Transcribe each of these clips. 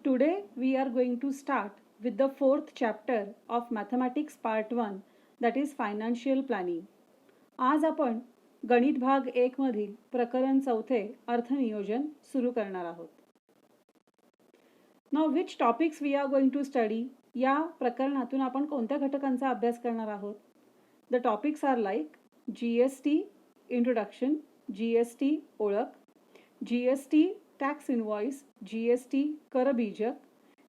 Today we are going to start with the fourth chapter of Mathematics Part 1, that is Financial Planning. आज आपण गणित भाग 1 मधील प्रकरण 4 अर्थनियोजन सुरू करणार आहोत. Now which topics we are going to study? या प्रकरणातून आपण कोणत्या घटकांचा अभ्यास करणार आहोत? The topics are like GST Introduction, GST ओळख, GST टॅक्स इनवॉइस, GST करबीजक,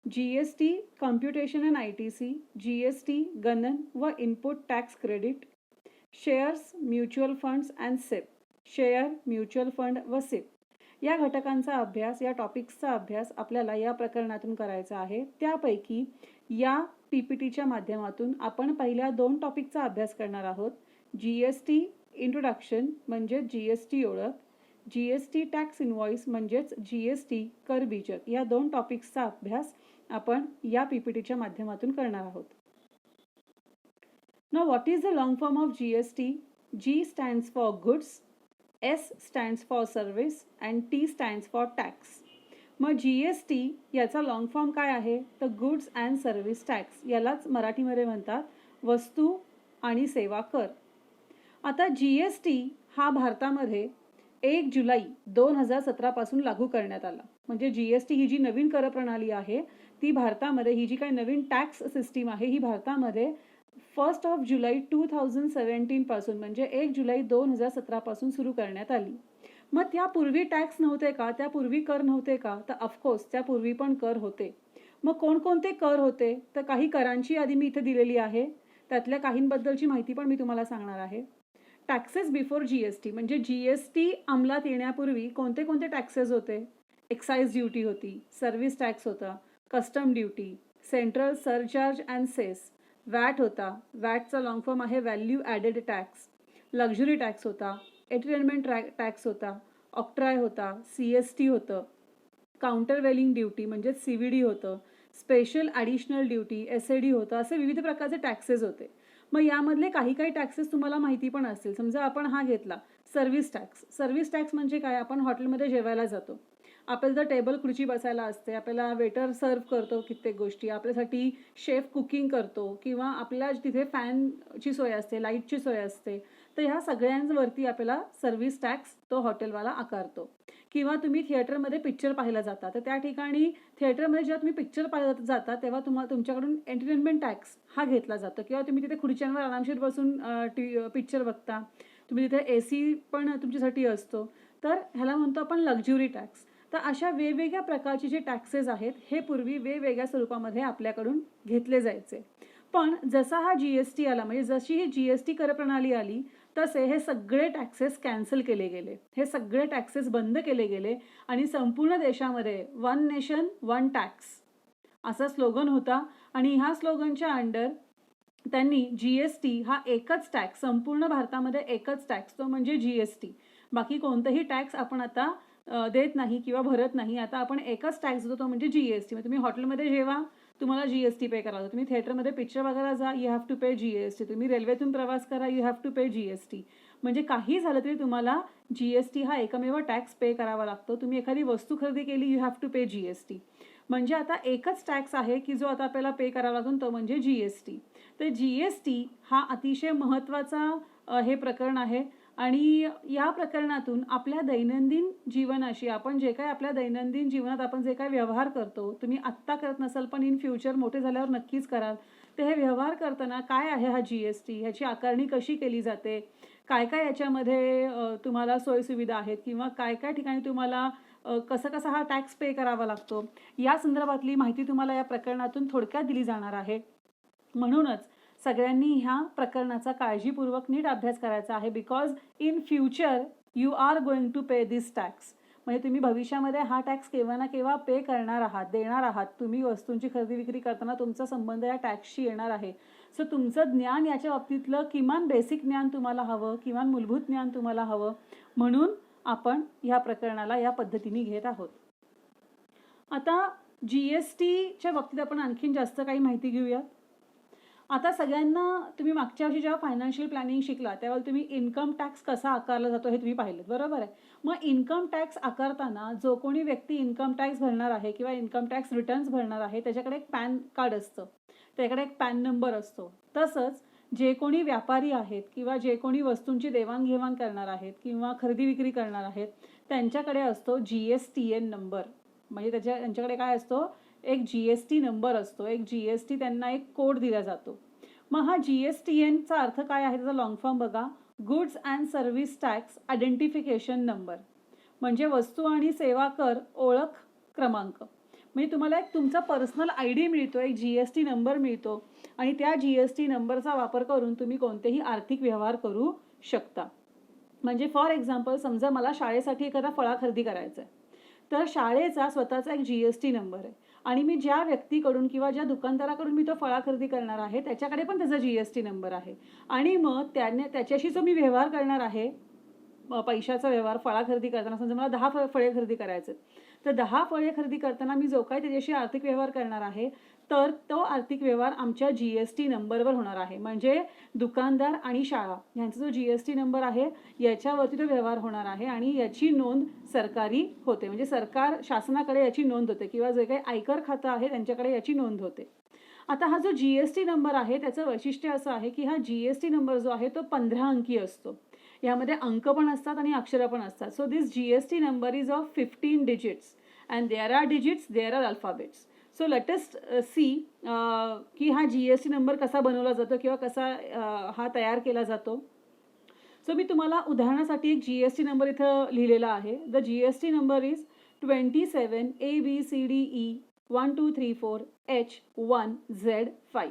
GST computation and ITC, GST गणन व input tax credit, shares mutual funds and SIP, share mutual fund व सिप या घटकांचा अभ्यास, या टॉपिक्सचा अभ्यास आपल्याला या प्रकरणातून करायचा आहे. त्यापैकी या PPTच्या माध्यमातून आपण पहिल्या 2 टॉपिकचा अभ्यास करणार आहोत. GST इंट्रोडक्शन म्हणजे GST ओळख, GST टॅक्स इनवॉइस म्हणजेच GST करबीजक या 2 टॉपिक्सचा अभ्यास आपण या PPTच्या माध्यमातून करणार आहोत. Now what is the long form of GST? G stands for goods, S stands for service and T stands for tax. मग GST याचा लॉंग फॉर्म काय आहे? तर गुड्स अँड सर्व्हिस टॅक्स, यालाच मराठीमध्ये म्हणतात वस्तू आणि सेवा कर. आता GST हा भारतामध्ये 1 जुलै 2017 पासून लागू करण्यात आला. म्हणजे GST ही जी नवीन कर प्रणाली आहे ती भारतामध्ये, ही जी काही नवीन टॅक्स सिस्टीम आहे ही भारतामध्ये 1 जुलै 2017 पासून म्हणजे 1 जुलै 2017 पासून सुरू करण्यात आली. मग त्यापूर्वी टॅक्स नव्हते का? त्यापूर्वी कर नव्हते का? तर ऑफकोर्स त्यापूर्वी पण कर होते. मग कोणकोणते कर होते? तर काही करांची यादी मी इथे दिलेली आहे, त्यातल्या काहींबद्दलची माहिती पण मी तुम्हाला सांगणार आहे. टॅक्सेस बिफोर GST म्हणजे GST अंमलात येण्यापूर्वी कोणते कोणते टॅक्सेस होते? एक्साइज ड्युटी होती, सर्व्हिस टॅक्स होता, custom duty, central surcharge and cess, VAT होता, वॅटचा लॉंग फॉर्म आहे value added tax, luxury tax होता, एंटरटेनमेंट टॅक्स होता, ऑक्ट्राय होता, CST होतं, काउंटर वेलिंग ड्युटी म्हणजे CVD होतं, स्पेशल ॲडिशनल ड्युटी SAD होतं, असे विविध प्रकारचे टॅक्सेस होते. मग यामधले काही टॅक्सेस तुम्हाला माहिती पण असतील. समजा आपण हा घेतला सर्व्हिस टॅक्स. सर्व्हिस टॅक्स म्हणजे काय? आपण हॉटेलमध्ये जेवायला जातो, आपल्याला जर टेबल खुर्ची बसायला असते, आपल्याला वेटर सर्व करतो कित्येक गोष्टी, आपल्यासाठी शेफ कुकिंग करतो किंवा आपल्याला तिथे फॅनची सोय असते, लाईटची सोय असते, तर ह्या सगळ्यांवरती आपल्याला सर्व्हिस टॅक्स तो हॉटेलवाला आकारतो. किंवा तुम्ही थिएटरमध्ये पिक्चर पाहायला जाता, तर त्या ठिकाणी थिएटरमध्ये जेव्हा तुम्ही पिक्चर पाहायला जाता तेव्हा तुमच्याकडून एंटरटेनमेंट टॅक्स हा घेतला जातो. किंवा तुम्ही तिथे खुर्च्यांवर आरामशीर बसून पिक्चर बघता, तुम्ही तिथे AC पण तुमच्यासाठी असतो, तर ह्याला म्हणतो आपण लक्झुरी टॅक्स. तर अशा वेगवेगळ्या प्रकारचे जे टॅक्सेस आहेत हे पूर्वी वेगवेगळ्या स्वरूपामध्ये आपल्याकडून घेतले जायचे. पण जसा हा GST आला, म्हणजे जशी ही GST कर प्रणाली आली, तसे हे सगळे टॅक्सेस कॅन्सल केले गेले, हे सगळे टॅक्सेस बंद केले गेले आणि संपूर्ण देशामध्ये 1 नेशन 1 टॅक्स असा स्लोगन होता. आणि ह्या स्लोगनच्या अंडर त्यांनी GST हा एकच टॅक्स, संपूर्ण भारतामध्ये एकच टॅक्स, तो म्हणजे GST. बाकी कोणतेही टॅक्स आपण आता देत नाही किंवा भरत नाही. आता आपण एकच टॅक्स देतो, तो म्हणजे GST. तुम्ही हॉटेलमध्ये जेवा, तुम्हाला GST पे करावं. तुम्ही थिएटरमध्ये पिक्चर बघायला जा, you have to pay GST. तुम्ही रेल्वेतून प्रवास करा, you have to pay GST. म्हणजे काही झालं तरी तुम्हाला GST हा एकमेव टॅक्स पे करावा लागतो. तुम्ही एखादी वस्तू खरेदी केली, you have to pay GST. म्हणजे आता एकच टॅक्स आहे की जो आता आपल्याला पे करावा लागतो, तो म्हणजे GST. तर GST हा अतिशय महत्त्वाचा हे प्रकरण आहे. आणि या प्रकरणातून आपल्या दैनंदिन जीवनाशी, आपण जे काय आपल्या दैनंदिन जीवनात आपण जे काय व्यवहार करतो, तुम्ही आत्ता करत नसाल पण इन फ्युचर मोठे झाल्यावर नक्कीच कराल, तर हे व्यवहार करताना काय आहे हा GST, ह्याची आकारणी कशी केली जाते, काय काय याच्यामध्ये तुम्हाला सोयीसुविधा आहेत किंवा काय काय ठिकाणी तुम्हाला कसा हा टॅक्स पे करावा लागतो, या संदर्भातली माहिती तुम्हाला या प्रकरणातून थोडक्यात दिली जाणार आहे. म्हणूनच सगळ्यांनी ह्या प्रकरणाचा काळजीपूर्वक नीट अभ्यास करायचा आहे. Because in future you are going to pay this tax. म्हणजे तुम्ही भविष्यामध्ये हा टॅक्स केव्हा ना केव्हा पे करणार आहात, देणार आहात. तुम्ही वस्तूंची खरेदी विक्री करताना तुमचा संबंध या टॅक्सशी येणार आहे. सो तुमचं ज्ञान याच्या बाबतीतलं किमान बेसिक ज्ञान तुम्हाला हवं, किमान मूलभूत ज्ञान तुम्हाला हवं, म्हणून आपण ह्या प्रकरणाला या पद्धतीने घेत आहोत. आता GSTच्या बाबतीत आपण आणखीन जास्त काही माहिती घेऊयात. आता सगळ्यांना तुम्ही मागच्या वर्षी जेव्हा फायनान्शियल प्लॅनिंग शिकला तेव्हा तुम्ही इन्कम टॅक्स कसा आकारला जातो हे तुम्ही पाहिलं, बरोबर आहे. मग इन्कम टॅक्स आकारताना जो कोणी व्यक्ती इन्कम टॅक्स भरणार आहे किंवा इन्कम टॅक्स रिटर्न्स भरणार आहे त्याच्याकडे एक पॅन कार्ड असतं, त्याच्याकडे एक पॅन नंबर असतो. तसंच जे कोणी व्यापारी आहेत किंवा जे कोणी वस्तूंची देवाणघेवाण करणार आहेत किंवा खरेदी विक्री करणार आहेत त्यांच्याकडे असतो GSTN नंबर. म्हणजे त्यांच्याकडे काय असतो, एक GST नंबर असतो, एक GST त्यांना एक कोड दिला जातो. मग हा GSTNचा अर्थ काय आहे, त्याचा लॉंग फॉर्म बघा, goods and service tax identification number. म्हणजे वस्तू आणि सेवा कर ओळख क्रमांक. म्हणजे तुम्हाला एक तुमचा पर्सनल ID मिळतो, एक GST नंबर मिळतो आणि त्या GST नंबरचा वापर करून तुम्ही कोणतेही आर्थिक व्यवहार करू शकता. म्हणजे फॉर एक्झाम्पल समजा मला शाळेसाठी एखादा फळा खरेदी करायचा आहे, तर शाळेचा स्वतःचा एक GST नंबर आहे आणि मी ज्या व्यक्तीकडून किंवा ज्या दुकानदाराकडून मी तो फळा खरेदी करणार आहे त्याच्याकडे पण त्याचा GST नंबर आहे. आणि मग त्याच्याशी जो मी व्यवहार करणार आहे, पैशाचा व्यवहार फळा खरेदी करताना, समजा मला 10 फळे खरेदी करायचे, तर 10 फळे खरेदी करताना मी जो काही त्याच्याशी आर्थिक व्यवहार करणार आहे तर तो आर्थिक व्यवहार आमच्या GST नंबरवर होणार आहे. म्हणजे दुकानदार आणि शाळा यांचा जो GST नंबर आहे याच्यावरती तो व्यवहार होणार आहे आणि याची नोंद सरकारी होते. म्हणजे शासनाकडे याची नोंद होते किंवा जे काही आयकर खातं आहे त्यांच्याकडे याची नोंद होते. आता हा जो GST नंबर आहे त्याचं वैशिष्ट्य असं आहे की हा GST नंबर जो आहे तो 15 अंकी असतो. यामध्ये अंक पण असतात आणि अक्षरं पण असतात. So this GST number is of 15 digits and there are digits, there are alphabets. So let us see की हा GST नंबर कसा बनवला जातो किंवा कसा हा तयार केला जातो. सो मी तुम्हाला उदाहरणासाठी एक GST नंबर इथं लिहिलेला आहे. The GST number is 27 ABCDE 1 2 3 4 H1Z5.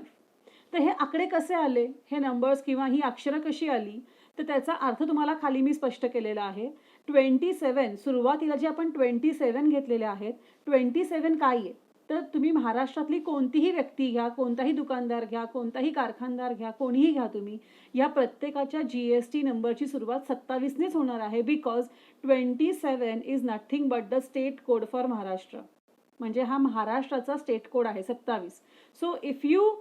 तर हे आकडे कसे आले, हे नंबर्स किंवा ही अक्षरं कशी आली, तर त्याचा अर्थ तुम्हाला खाली मी स्पष्ट केलेला आहे. 27 सुरुवातीला जे आपण 27 घेतलेले आहेत, 27 काय आहे, तर तुम्ही महाराष्ट्रातली कोणतीही व्यक्ती घ्या, कोणताही दुकानदार घ्या, कोणताही कारखानदार घ्या, कोणीही घ्या तुम्ही, या प्रत्येकाच्या GST नंबरची सुरुवात 27नेच होणार आहे. Because 27 is nothing but the state code for Maharashtra. म्हणजे हा महाराष्ट्राचा स्टेट कोड आहे 27. So if you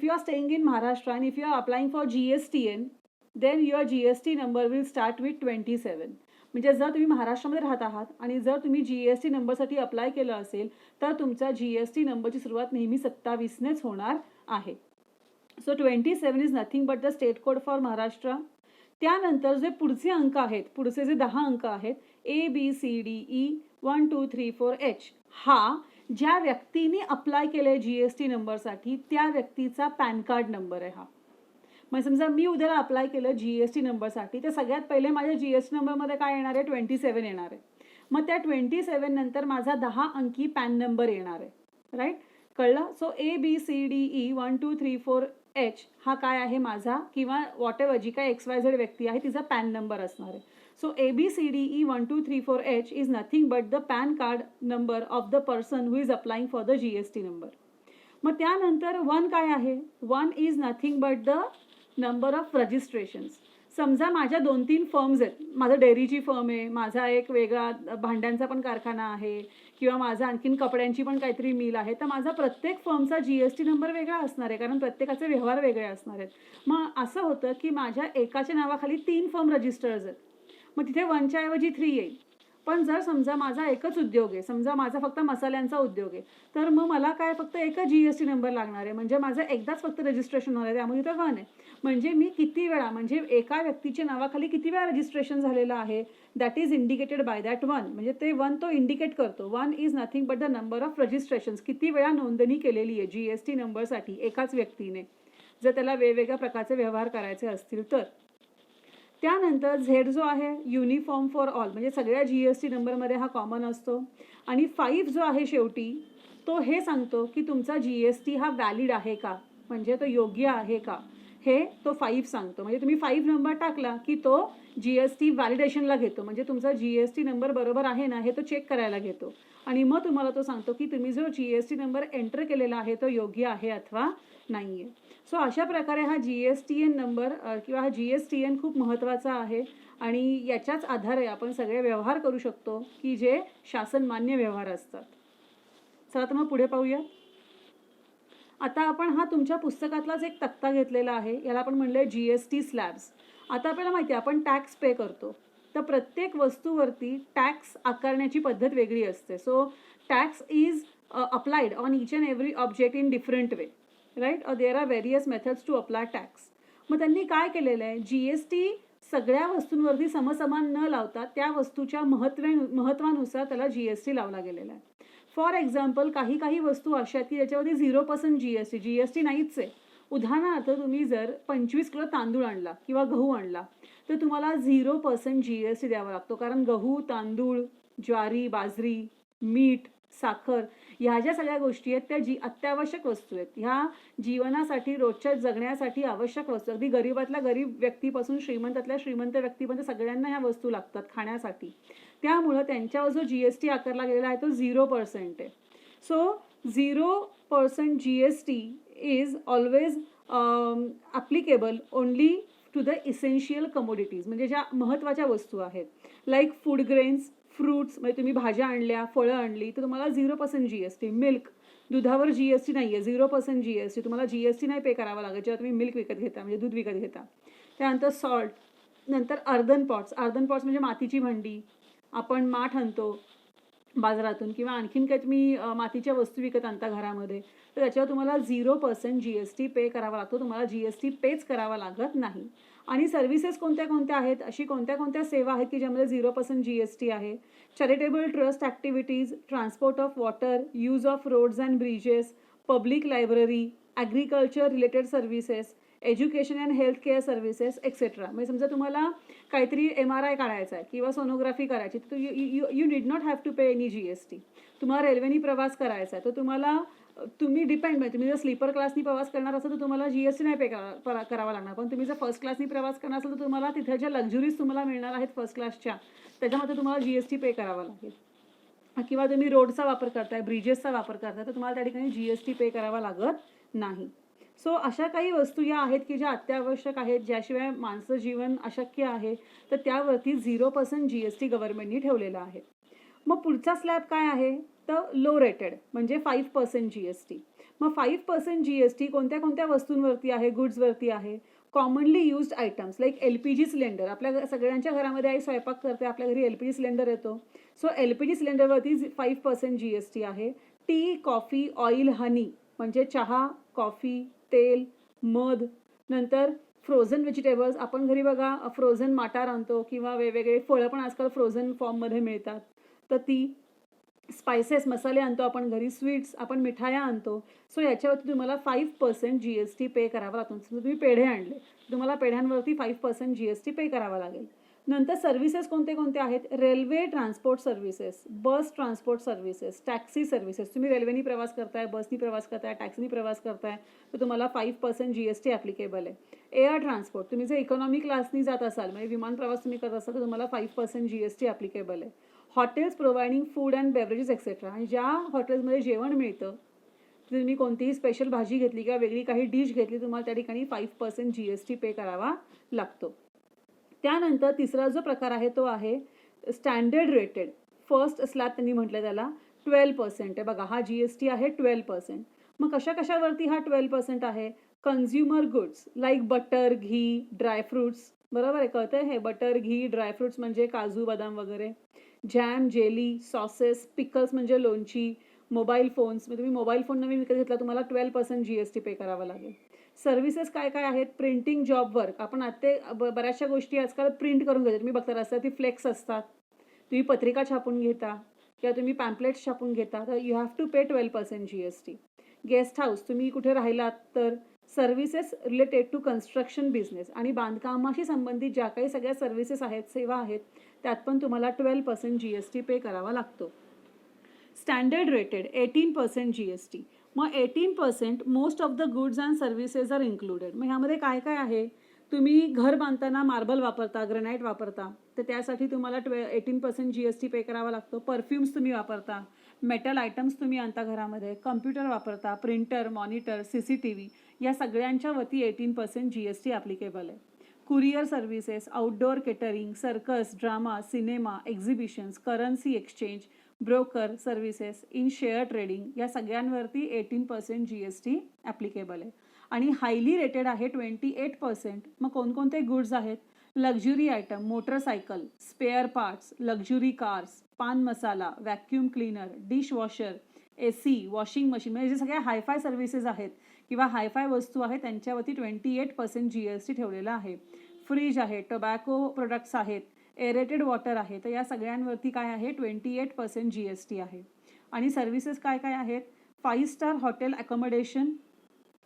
are staying in Maharashtra and if you are applying for GSTN, then your GST number will start with 27. म्हणजे जर तुम्ही महाराष्ट्रामध्ये राहत आहात आणि जर तुम्ही GST नंबरसाठी अप्लाय केलं असेल तर तुमच्या GST नंबरची सुरुवात नेहमी 27नेच होणार आहे. So 27 is nothing but the state code for Maharashtra. त्यानंतर जे पुढचे अंक आहेत, पुढचे जे 10 अंक आहेत, ABCDE 1 2 3 4 H, हा ज्या व्यक्तीने अप्लाय केले GST नंबरसाठी त्या व्यक्तीचा पॅन कार्ड नंबर आहे हा. मग समजा मी उद्याला अप्लाय केलं GST नंबरसाठी, तर सगळ्यात पहिले माझ्या GST नंबरमध्ये काय येणार आहे, 27 येणार आहे. मग त्या 27 नंतर माझा 10 अंकी पॅन नंबर येणार आहे. राईट, कळलं. सो ABCDE 1 2 3 4 H हा काय आहे माझा, किंवा वॉट एव्हर जी काय XYZ व्यक्ती आहे तिचा पॅन नंबर असणार आहे. So ABCDE 1 2 3 4 H is nothing but the PAN card number of the person who is applying for the GST number. मग त्यानंतर 1 काय आहे, 1 is nothing but the number of registrations. समजा माझ्या 2-3 फर्म्स आहेत, माझं डेअरीची फर्म आहे, माझा एक वेगळा भांड्यांचा पण कारखाना आहे किंवा माझा आणखीन कपड्यांची पण काहीतरी मिल आहे, तर माझा प्रत्येक फर्मचा GST नंबर वेगळा असणार आहे कारण प्रत्येकाचे व्यवहार वेगळे असणार आहेत. मग असं होतं की माझ्या एकाच्या नावाखाली 3 फर्म रजिस्टर्स आहेत, मग तिथे 1च्या ऐवजी 3 येईल. पण जर समजा माझा एकच उद्योग आहे, समजा माझा फक्त मसाल्यांचा उद्योग आहे, तर मग मला काय फक्त एकच GST नंबर लागणार आहे. म्हणजे माझं एकदाच फक्त रजिस्ट्रेशन होणार आहे, त्यामुळे इथं 1 आहे. म्हणजे मी किती वेळा, म्हणजे एका व्यक्तीच्या नावाखाली किती वेळा रजिस्ट्रेशन झालेलं आहे, that is indicated by that 1. म्हणजे ते 1 तो इंडिकेट करतो. 1 is nothing but the number of registrations, किती वेळा नोंदणी केलेली आहे GST नंबरसाठी एकाच व्यक्तीने, जर त्याला वेगवेगळ्या प्रकारचे व्यवहार करायचे असतील तर. त्यानंतर Z जो आहे युनिफॉर्म फॉर ऑल, म्हणजे सगळ्या GST नंबरमध्ये हा कॉमन असतो. आणि 5 जो आहे शेवटी, तो हे सांगतो की तुमचा GST हा व्हॅलिड आहे का, म्हणजे तो योग्य आहे का, हे तो 5 सांगतो. म्हणजे तुम्ही 5 नंबर टाकला की तो GST व्हॅलिडेशनला घेतो, म्हणजे तुमचा GST नंबर बरोबर आहे ना हे तो चेक करायला घेतो आणि मग तुम्हाला तो सांगतो की तुम्ही जो GST नंबर एंटर केलेला आहे तो योग्य आहे अथवा नाही आहे. सो अशा प्रकारे हा GSTN नंबर किंवा हा GSTN खूप महत्त्वाचा आहे आणि याच्याच आधारे आपण सगळे व्यवहार करू शकतो की जे शासन मान्य व्यवहार असतात. चला तर मग पुढे पाहूया. आता आपण हा तुमच्या पुस्तकातलाच एक तक्ता घेतलेला आहे, याला आपण म्हणलंय GST स्लॅब्स. आता आपल्याला माहिती आहे आपण टॅक्स पे करतो, तर प्रत्येक वस्तूवरती टॅक्स आकारण्याची पद्धत वेगळी असते. So tax is applied on each and every object in different way, right? There are various methods to apply tax. मग त्यांनी काय केलेलं आहे, GST सगळ्या वस्तूंवरती समसमान न लावता त्या वस्तूच्या महत्वानुसार त्याला GST लावला गेलेला आहे. फॉर एक्झाम्पल, काही काही वस्तू अशा आहेत की ज्याच्यावरती 0% GST नाहीच आहे. उदाहरणार्थ, तुम्ही जर 25 किलो तांदूळ आणला किंवा गहू आणला तर तुम्हाला 0% GST द्यावा लागतो, कारण गहू, तांदूळ, ज्वारी, बाजरी, मीठ, साखर ह्या ज्या सगळ्या गोष्टी आहेत त्या अत्यावश्यक वस्तू आहेत. ह्या जीवनासाठी, रोजच्या जगण्यासाठी आवश्यक वस्तू, अगदी गरीबातल्या गरीब व्यक्तीपासून श्रीमंतातल्या श्रीमंत व्यक्तीपर्यंत सगळ्यांना ह्या वस्तू लागतात खाण्यासाठी. त्यामुळं त्यांच्यावर जो GST आकारला गेलेला आहे तो 0% आहे. So 0% GST is always applicable only to the essential commodities, म्हणजे ज्या महत्त्वाच्या वस्तू आहेत, लाईक फूड ग्रेन्स, फ्रूट्स. म्हणजे तुम्ही भाज्या आणल्या, फळं आणली तर तुम्हाला 0% GST. मिल्क, दुधावर GST नाही आहे, 0% GST. तुम्हाला GST नाही पे करावा लागेल जेव्हा तुम्ही मिल्क विकत घेता, म्हणजे दूध विकत घेता. त्यानंतर सॉल्ट, नंतर अर्धन पॉट्स. अर्धन पॉट्स म्हणजे मातीची भांडी. आपण माठ आणतो बाजारातून किंवा आणखीन काही तुम्ही मातीच्या वस्तू विकत आणता घरामध्ये, तर त्याच्यावर तुम्हाला 0% GST पे करावा लागतो. तुम्हाला GST पेच करावा लागत नाही. आणि सर्व्हिसेस कोणत्या कोणत्या आहेत, अशी कोणत्या कोणत्या सेवा आहेत की ज्यामध्ये 0% GST आहे? Charitable trust activities, transport of water, use of roads and bridges, public library, agriculture related services, education and health care services etcetera. म्हणजे समजा तुम्हाला काहीतरी MRI काढायचा आहे किंवा सोनोग्राफी करायची, तर you need not have to pay any GST. तुम्हाला रेल्वेनी प्रवास करायचा आहे तर तुम्ही डिपेंड, म्हणजे तुम्ही जर स्लीपर क्लासनी प्रवास करणार असाल तर तुम्हाला GST नाही पे करावा लागणार. पण तुम्ही जर फर्स्ट क्लासनी प्रवास करणार असाल तर तुम्हाला तिथे ज्या लक्झुरीज तुम्हाला मिळणार आहेत फर्स्ट क्लासच्या, त्याच्यामध्ये तुम्हाला GST पे करावा लागेल. किंवा तुम्ही रोडचा वापर करताय, ब्रिजेसचा वापर करताय, तर तुम्हाला त्या ठिकाणी GST पे करावा लागत नाही. सो अशा काही वस्तू या आहेत की ज्या अत्यावश्यक आहेत, ज्याशिवाय माणसं जीवन अशक्य आहे, तर त्यावरती 0% GST गव्हर्नमेंटनी ठेवलेला आहे. मग पुढचा स्लॅब काय आहे, तर लो रेटेड म्हणजे 5% GST. मग 5% GST कोणत्या कोणत्या वस्तूंवरती आहे, गुड्सवरती आहे? Commonly used items like LPG cylinder. आपल्या सगळ्यांच्या घरामध्ये आई स्वयंपाक करते, आपल्या घरी LPG सिलेंडर येतो. सो LPG सिलेंडरवरती 5% GST आहे. टी, कॉफी, ऑइल, हनी म्हणजे चहा, कॉफी, तेल, मध. नंतर फ्रोझन व्हेजिटेबल्स. आपण घरी बघा फ्रोझन माटार आणतो किंवा वेगवेगळे फळं पण आजकाल फ्रोझन फॉर्ममध्ये मिळतात, तर ती. स्पायसेस, मसाले आणतो आपण घरी, स्वीट्स, आपण मिठाया आणतो. सो याच्यावरती तुम्हाला 5% GST पे करावा लागतो. तुम्ही पेढे आणले, तुम्हाला पेढ्यांवरती 5% GST पे करावा लागेल. नंतर सर्व्हिसेस कोणते कोणते आहेत? रेल्वे ट्रान्सपोर्ट सर्व्हिसेस, बस ट्रान्सपोर्ट सर्व्हिसेस, टॅक्सी सर्व्हिसेस. तुम्ही रेल्वेनी प्रवास करताय, बसनी प्रवास करताय, टॅक्सीनी प्रवास करताय, तर तुम्हाला 5% GST ॲप्लिकेबल आहे. एअर ट्रान्सपोर्ट, तुम्ही जर इकॉनॉमी क्लासनी जात असाल, म्हणजे विमान प्रवास तुम्ही करत असाल, तर तुम्हाला 5% GST ॲप्लिकेबल आहे. Hotels providing food and beverages etcetera. आणि ज्या हॉटेल्समध्ये जेवण मिळतं, तुम्ही कोणतीही स्पेशल भाजी घेतली किंवा वेगळी काही डिश घेतली, तुम्हाला त्या ठिकाणी 5% GST पे करावा लागतो. त्यानंतर तिसरा जो प्रकार आहे तो आहे स्टँडर्ड रेटेड. फर्स्ट स्लॅब त्यांनी म्हटलं त्याला 12% आहे. बघा, हा GST आहे 12%. मग कशा कशावरती हा 12% आहे? कन्झ्युमर गुड्स लाईक बटर, घी, ड्रायफ्रुट्स. बरोबर आहे, कळतंय हे? बटर, घी, ड्रायफ्रुट्स म्हणजे काजू, बदाम वगैरे. जॅम, जेली, सॉसेस, पिकल्स म्हणजे लोणची, मोबाईल फोन्स. म्हणजे तुम्ही मोबाईल फोन नवीन विकत घेतला, तुम्हाला 12% GST पे करावा लागेल. सर्व्हिसेस काय काय आहेत? Printing job work. आपण आता बऱ्याचशा गोष्टी आजकाल प्रिंट करून घेतो. तुम्ही बघता रस्त्यावरती फ्लेक्स असतात, तुम्ही पत्रिका छापून घेता किंवा तुम्ही पॅम्पलेट्स छापून घेता, तर you have to pay 12% GST. Guest house, तुम्ही कुठे राहिलात तर. Services related to construction business आणि बांधकामाशी संबंधित ज्या काही सगळ्या सर्व्हिसेस आहेत, सेवा आहेत, त्यात पण तुम्हाला 12% GST पे करावा लागतो. Standard rated 18% GST. मग 18% most of the goods and services are included. मग ह्यामध्ये काय काय आहे? तुम्ही घर बांधताना मार्बल वापरता, ग्रेनाईट वापरता, तर त्यासाठी तुम्हाला 18% GST पे करावा लागतो. परफ्युम्स तुम्ही वापरता, मेटल आयटम्स तुम्ही आणता घरामध्ये, कम्प्युटर वापरता, प्रिंटर, मॉनिटर, CCTV, या सगळ्यांच्यावरती 18% GST ॲप्लिकेबल आहे. Courier services, outdoor catering, circus, drama, cinema, exhibitions, currency exchange, broker services, in share trading या सगळ्यांवरती 18% GST ॲप्लिकेबल आहे. आणि हायली रेटेड आहे 28%. मग कोणकोणते गुड्स आहेत? Luxury item, motorcycle, spare parts, luxury cars, paan masala, vacuum cleaner, dishwasher, AC, washing machine, म्हणजे जे सगळ्या हायफाय सर्व्हिसेस आहेत किंवा हायफाय वस्तू आहेत त्यांच्यावरती 28% GST ठेवलेला आहे. फ्रीज आहे, टोबॅको प्रोडक्ट्स आहेत, एरेटेड वॉटर आहे, तर या सगळ्यांवरती काय आहे? 28% GST आहे. आणि सर्व्हिसेस काय काय आहेत? 5 स्टार हॉटेल अकोमोडेशन,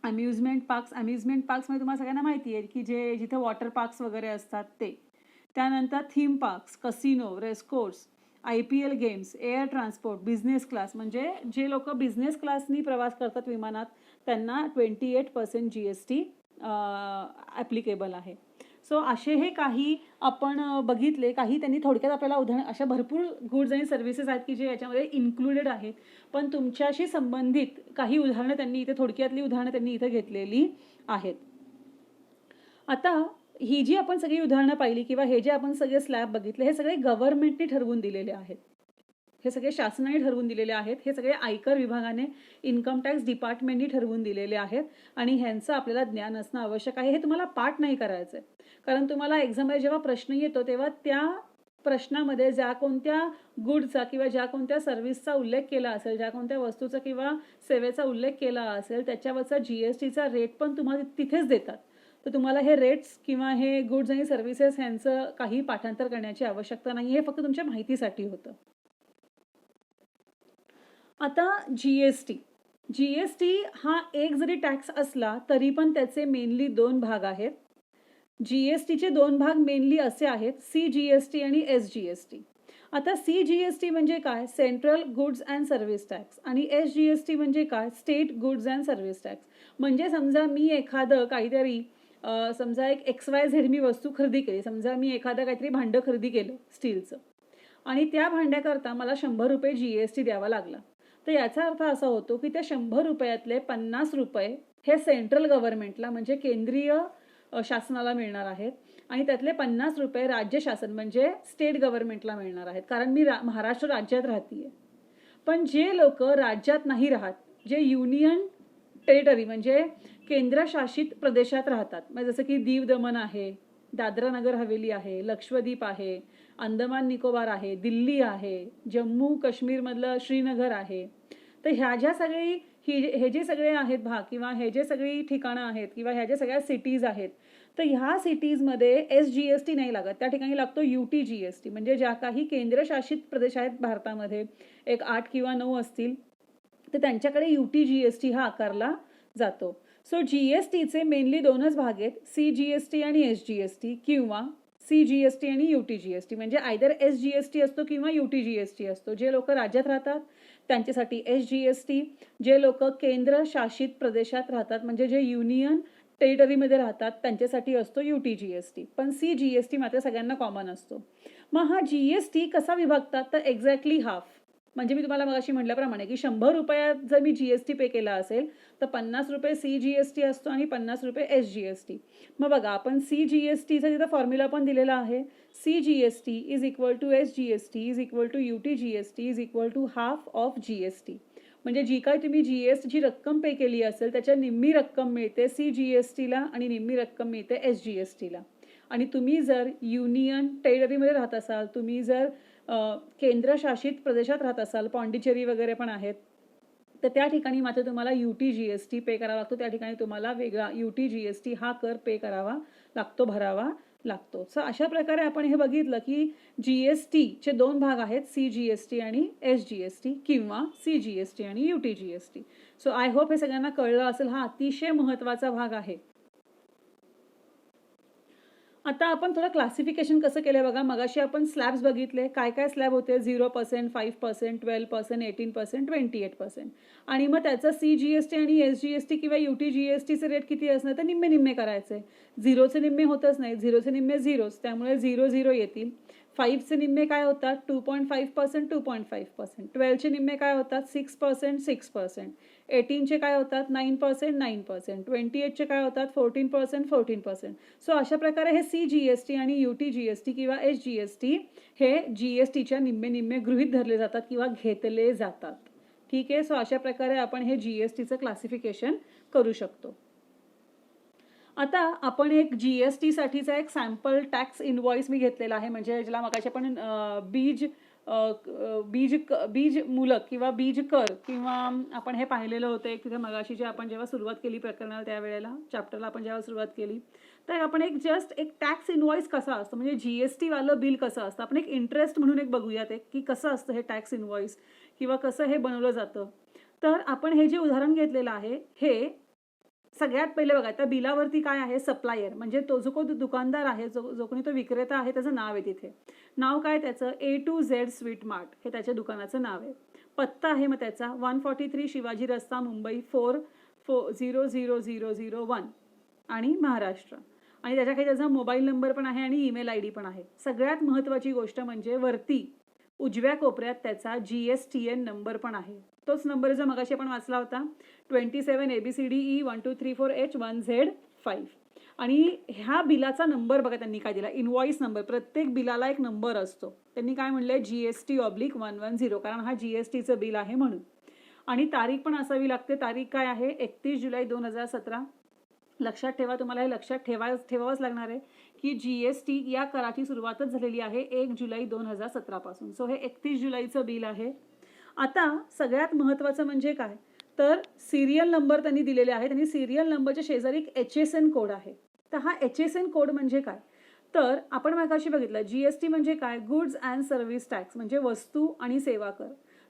अम्युजमेंट पार्क्समध्ये तुम्हाला सगळ्यांना माहिती आहे की जिथे वॉटर पार्क्स वगैरे असतात ते. त्यानंतर theme parks, casino, racecourse, IPL games, air transport, business class, म्हणजे जे लोक बिझनेस क्लासनी प्रवास करतात विमानात त्यांना 28% GST ॲप्लिकेबल आहे. सो असे हे काही आपण बघितले, काही त्यांनी थोडक्यात आपल्याला उदाहरण, अशा भरपूर गुड्स आणि सर्व्हिसेस आहेत की जे याच्यामध्ये इन्क्लुडेड आहेत. पण तुमच्याशी संबंधित काही उदाहरणं त्यांनी इथे, थोडक्यातली उदाहरणं त्यांनी इथे घेतलेली आहेत. आता ही जी आपण सगळी उदाहरणं पाहिली किंवा हे जे आपण सगळे स्लॅब बघितले, हे सगळे गव्हर्नमेंटने ठरवून दिलेले आहेत. हे सगळे शासनाने ठरवून दिलेले आहेत. हे सगळे आयकर विभागाने, इन्कम टॅक्स डिपार्टमेंटनी ठरवून दिलेले आहेत. आणि ह्यांचं आपल्याला ज्ञान असणं आवश्यक आहे. हे तुम्हाला पाठ नाही करायचं आहे, कारण तुम्हाला एक्झाममध्ये जेव्हा प्रश्न येतो तेव्हा त्या प्रश्नामध्ये ज्या कोणत्या गुडचा किंवा ज्या कोणत्या सर्व्हिसचा उल्लेख केला असेल, ज्या कोणत्या वस्तूचा किंवा सेवेचा उल्लेख केला असेल त्याच्यावरचा GSTचा रेट पण तुम्हाला तिथेच देतात. तर तुम्हाला हे रेट्स किंवा हे गुड्स आणि सर्व्हिसेस ह्यांचं काही पाठांतर करण्याची आवश्यकता नाही. हे फक्त तुमच्या माहितीसाठी होतं. आता GST हा एक जरी टॅक्स असला तरी पण त्याचे मेनली 2 भाग आहेत. GSTचे 2 भाग मेनली असे आहेत, CGST आणि SGST. आता CGST म्हणजे काय? Central goods and service tax. आणि SGST म्हणजे काय? State goods and service tax. म्हणजे समजा मी एखादं काहीतरी समजा एक XYZ मी वस्तू खरेदी केली, समजा मी एखादं काहीतरी भांडं खरेदी केलं स्टीलचं, आणि त्या भांड्याकरता मला 100 रुपये GST द्यावा लागला. तर याचा अर्थ असा होतो की त्या 100 रुपयातले 50 रुपये हे सेंट्रल गव्हर्नमेंटला म्हणजे केंद्रीय शासनाला मिळणार आहेत, आणि त्यातले 50 रुपये राज्य शासन म्हणजे स्टेट गव्हर्नमेंटला मिळणार आहेत, कारण मी महाराष्ट्र राज्यात राहतीये. पण जे लोक राज्यात नाही राहत, जे युनियन टेरिटरी म्हणजे केंद्रशासित प्रदेशात राहतात, म्हणजे जसं की दीव दमन आहे, दादरा नगर हवेली आहे, लक्षद्वीप आहे, अंदमान निकोबार आहे, दिल्ली आहे, जम्मू काश्मीरमधलं श्रीनगर आहे. तर ह्या ज्या सगळी हे जे सगळे आहेत भाग किंवा हे जे सगळी ठिकाणं आहेत किंवा ह्या ज्या सगळ्या सिटीज आहेत, तर ह्या सिटीजमध्ये SGST नाही लागत. त्या ठिकाणी लागतो UTGST. म्हणजे ज्या काही केंद्रशासित प्रदेश आहेत भारतामध्ये, एक 8 किंवा 9 असतील, तर त्यांच्याकडे UTGST हा आकारला जातो. सो GSTचे मेनली 2च भाग आहेत, CGST आणि SGST, किंवा CGST आणि UTGST. म्हणजे आयदर SGST असतो किंवा UTGST असतो. जे लोक राज्यात राहतात त्यांच्यासाठी SGST, जे लोक केंद्रशासित प्रदेशात राहतात म्हणजे जे युनियन टेरिटरीमध्ये राहतात त्यांच्यासाठी असतो UTGST. पण CGST मात्र सगळ्यांना कॉमन असतो. मग हा GST कसा विभागतात? तर एक्झॅक्टली हाफ. म्हणजे मी तुम्हाला मगाशी म्हटल्याप्रमाणे की 100 रुपयात जर मी GST पे केला असेल तर 50 रुपये CGST असतो आणि 50 रुपये SGST. मग बघा, आपण CGSTचा तिथं फॉर्म्युला पण दिलेला आहे. CGST is equal to SGST is equal to UTGST is equal to half of GST. म्हणजे जी काय तुम्ही GSTची रक्कम पे केली असेल त्याच्या निम्मी रक्कम मिळते CGSTला आणि निम्मी रक्कम मिळते SGSTला. आणि तुम्ही जर युनियन टेरिटरीमध्ये राहत असाल, तुम्ही जर केंद्रशासित प्रदेशात राहत असाल, पॉंडिचेरी वगैरे पण आहेत, तर त्या ठिकाणी मात्र तुम्हाला UTGST पे करावा लागतो. त्या ठिकाणी तुम्हाला वेगळा UTGST हा कर पे करावा लागतो, भरावा लागतो. सो अशा प्रकारे आपण हे बघितलं की GSTचे 2 भाग आहेत, CGST आणि SGST किंवा CGST आणि UTGST. सो आय होप हे सगळ्यांना कळलं असेल. हा अतिशय महत्त्वाचा भाग आहे. आता आपण थोडं क्लासिफिकेशन कसं केलं बघा. मगाशी आपण स्लॅब्स बघितले, काय काय स्लॅब होते, 0%, 5%, 12%, 18%, 28%. आणि मग त्याचं CGST आणि SGST किंवा UTGSTचे रेट किती असणार, तर निम्मे निम्मे करायचे. 0चे निम्मे होतच नाही, 0चे निम्मे 0, त्यामुळे 0 0 येतील. 5चे निम्मे काय होतात 2.5%, 2.5%. 12चे निम्मे काय होतात 6%, 6%. 18चे काय होतात 9%, 9%. 28चे काय होतात 14%, 14%. सो अशा प्रकारे हे CGST आणि UTGST किंवा SGST हे GSTच्या निम्मे निम्मे गृहीत धरले जातात किंवा घेतले जातात. ठीक आहे. सो अशा प्रकारे आपण हे GSTचं क्लासिफिकेशन करू शकतो. आता आपण एक GST साठीचा एक सॅम्पल टॅक्स इनवॉइस मी घेतलेला आहे, म्हणजे ज्याला मगाशी आपण बीज मूलक किंवा बीज कर किंवा आपण हे पाहिलेलं होतं एक तिथे मगाशी जे आपण जेव्हा सुरुवात केली प्रकरणाला त्यावेळेला चॅप्टरला आपण जेव्हा सुरुवात केली तर आपण एक एक टॅक्स इनवॉइस कसा असतं म्हणजे GST वालं बिल कसं असतं आपण एक इंटरेस्ट म्हणून एक बघूयात एक की कसं असतं हे टॅक्स इनवॉइस किंवा कसं हे बनवलं जातं. तर आपण हे जे उदाहरण घेतलेलं आहे हे सगळ्यात पहिले बघा त्या बिलावरती काय आहे सप्लायर म्हणजे तो जो कोणी दुकानदार आहे जो कोणी तो विक्रेता आहे त्याचं नाव आहे तिथे. नाव काय त्याचं A to Z sweet mart हे त्याच्या दुकानाचं नाव आहे. पत्ता आहे मग त्याचा 143 शिवाजी रस्ता मुंबई 400001 आणि महाराष्ट्र आणि त्याच्याखाली त्याचा मोबाईल नंबर पण आहे आणि ईमेल ID पण आहे. सगळ्यात महत्त्वाची गोष्ट म्हणजे वरती उजव्या कोपऱ्यात त्याचा GSTN नंबर पण आहे. तोच नंबर जो मगाशी आपण वाचला होता 27 ABCDE 1234H1Z5 आणि ह्या बिलाचा नंबर बघा त्यांनी काय दिला इनवॉइस नंबर. प्रत्येक बिलाला एक नंबर असतो. त्यांनी काय म्हणलंय GST/110 कारण हा GSTचं बिल आहे म्हणून. आणि तारीख पण असावी लागते. तारीख काय आहे 31 जुलै 2017. लक्षात ठेवा तुम्हाला हे लक्षात ठेवावंच लागणार आहे की GST या कराची सुरुवातच झालेली आहे 1 जुलै 2017 पासून. सो हे 31 जुलैचं बिल आहे. आता सगळ्यात महत्त्वाचं म्हणजे काय तर सिरियल नंबर त्यांनी दिलेले आहे. त्यांनी सिरियल नंबरच्या शेजारी एक HSN कोड आहे. तर हा HSN कोड म्हणजे काय तर आपण मगाशी बघितलं GST म्हणजे काय गुड्स अँड सर्व्हिस टॅक्स म्हणजे वस्तू आणि सेवा कर.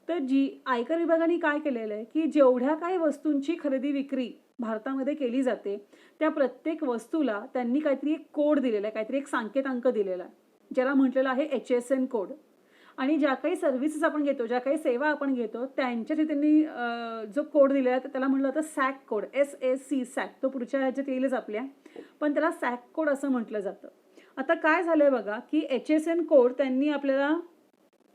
तर आयकर विभागाने काय केलेलं आहे की जेवढ्या काही वस्तूंची खरेदी विक्री भारतामध्ये केली जाते त्या प्रत्येक वस्तूला त्यांनी काहीतरी एक कोड दिलेला आहे काहीतरी एक सांकेतांक दिलेला आहे ज्याला म्हटलेलं आहे HSN कोड. आणि ज्या काही सर्व्हिसेस आपण घेतो ज्या काही सेवा आपण घेतो त्यांच्यासाठी त्यांनी जो कोड दिलेला आहे त्याला म्हटलं होतं सॅक कोड SAC सॅक. तो पुढच्या ह्याच्यात येईलच आपल्या पण त्याला सॅक कोड असं म्हटलं जातं. आता काय झालंय बघा की HSN कोड त्यांनी आपल्याला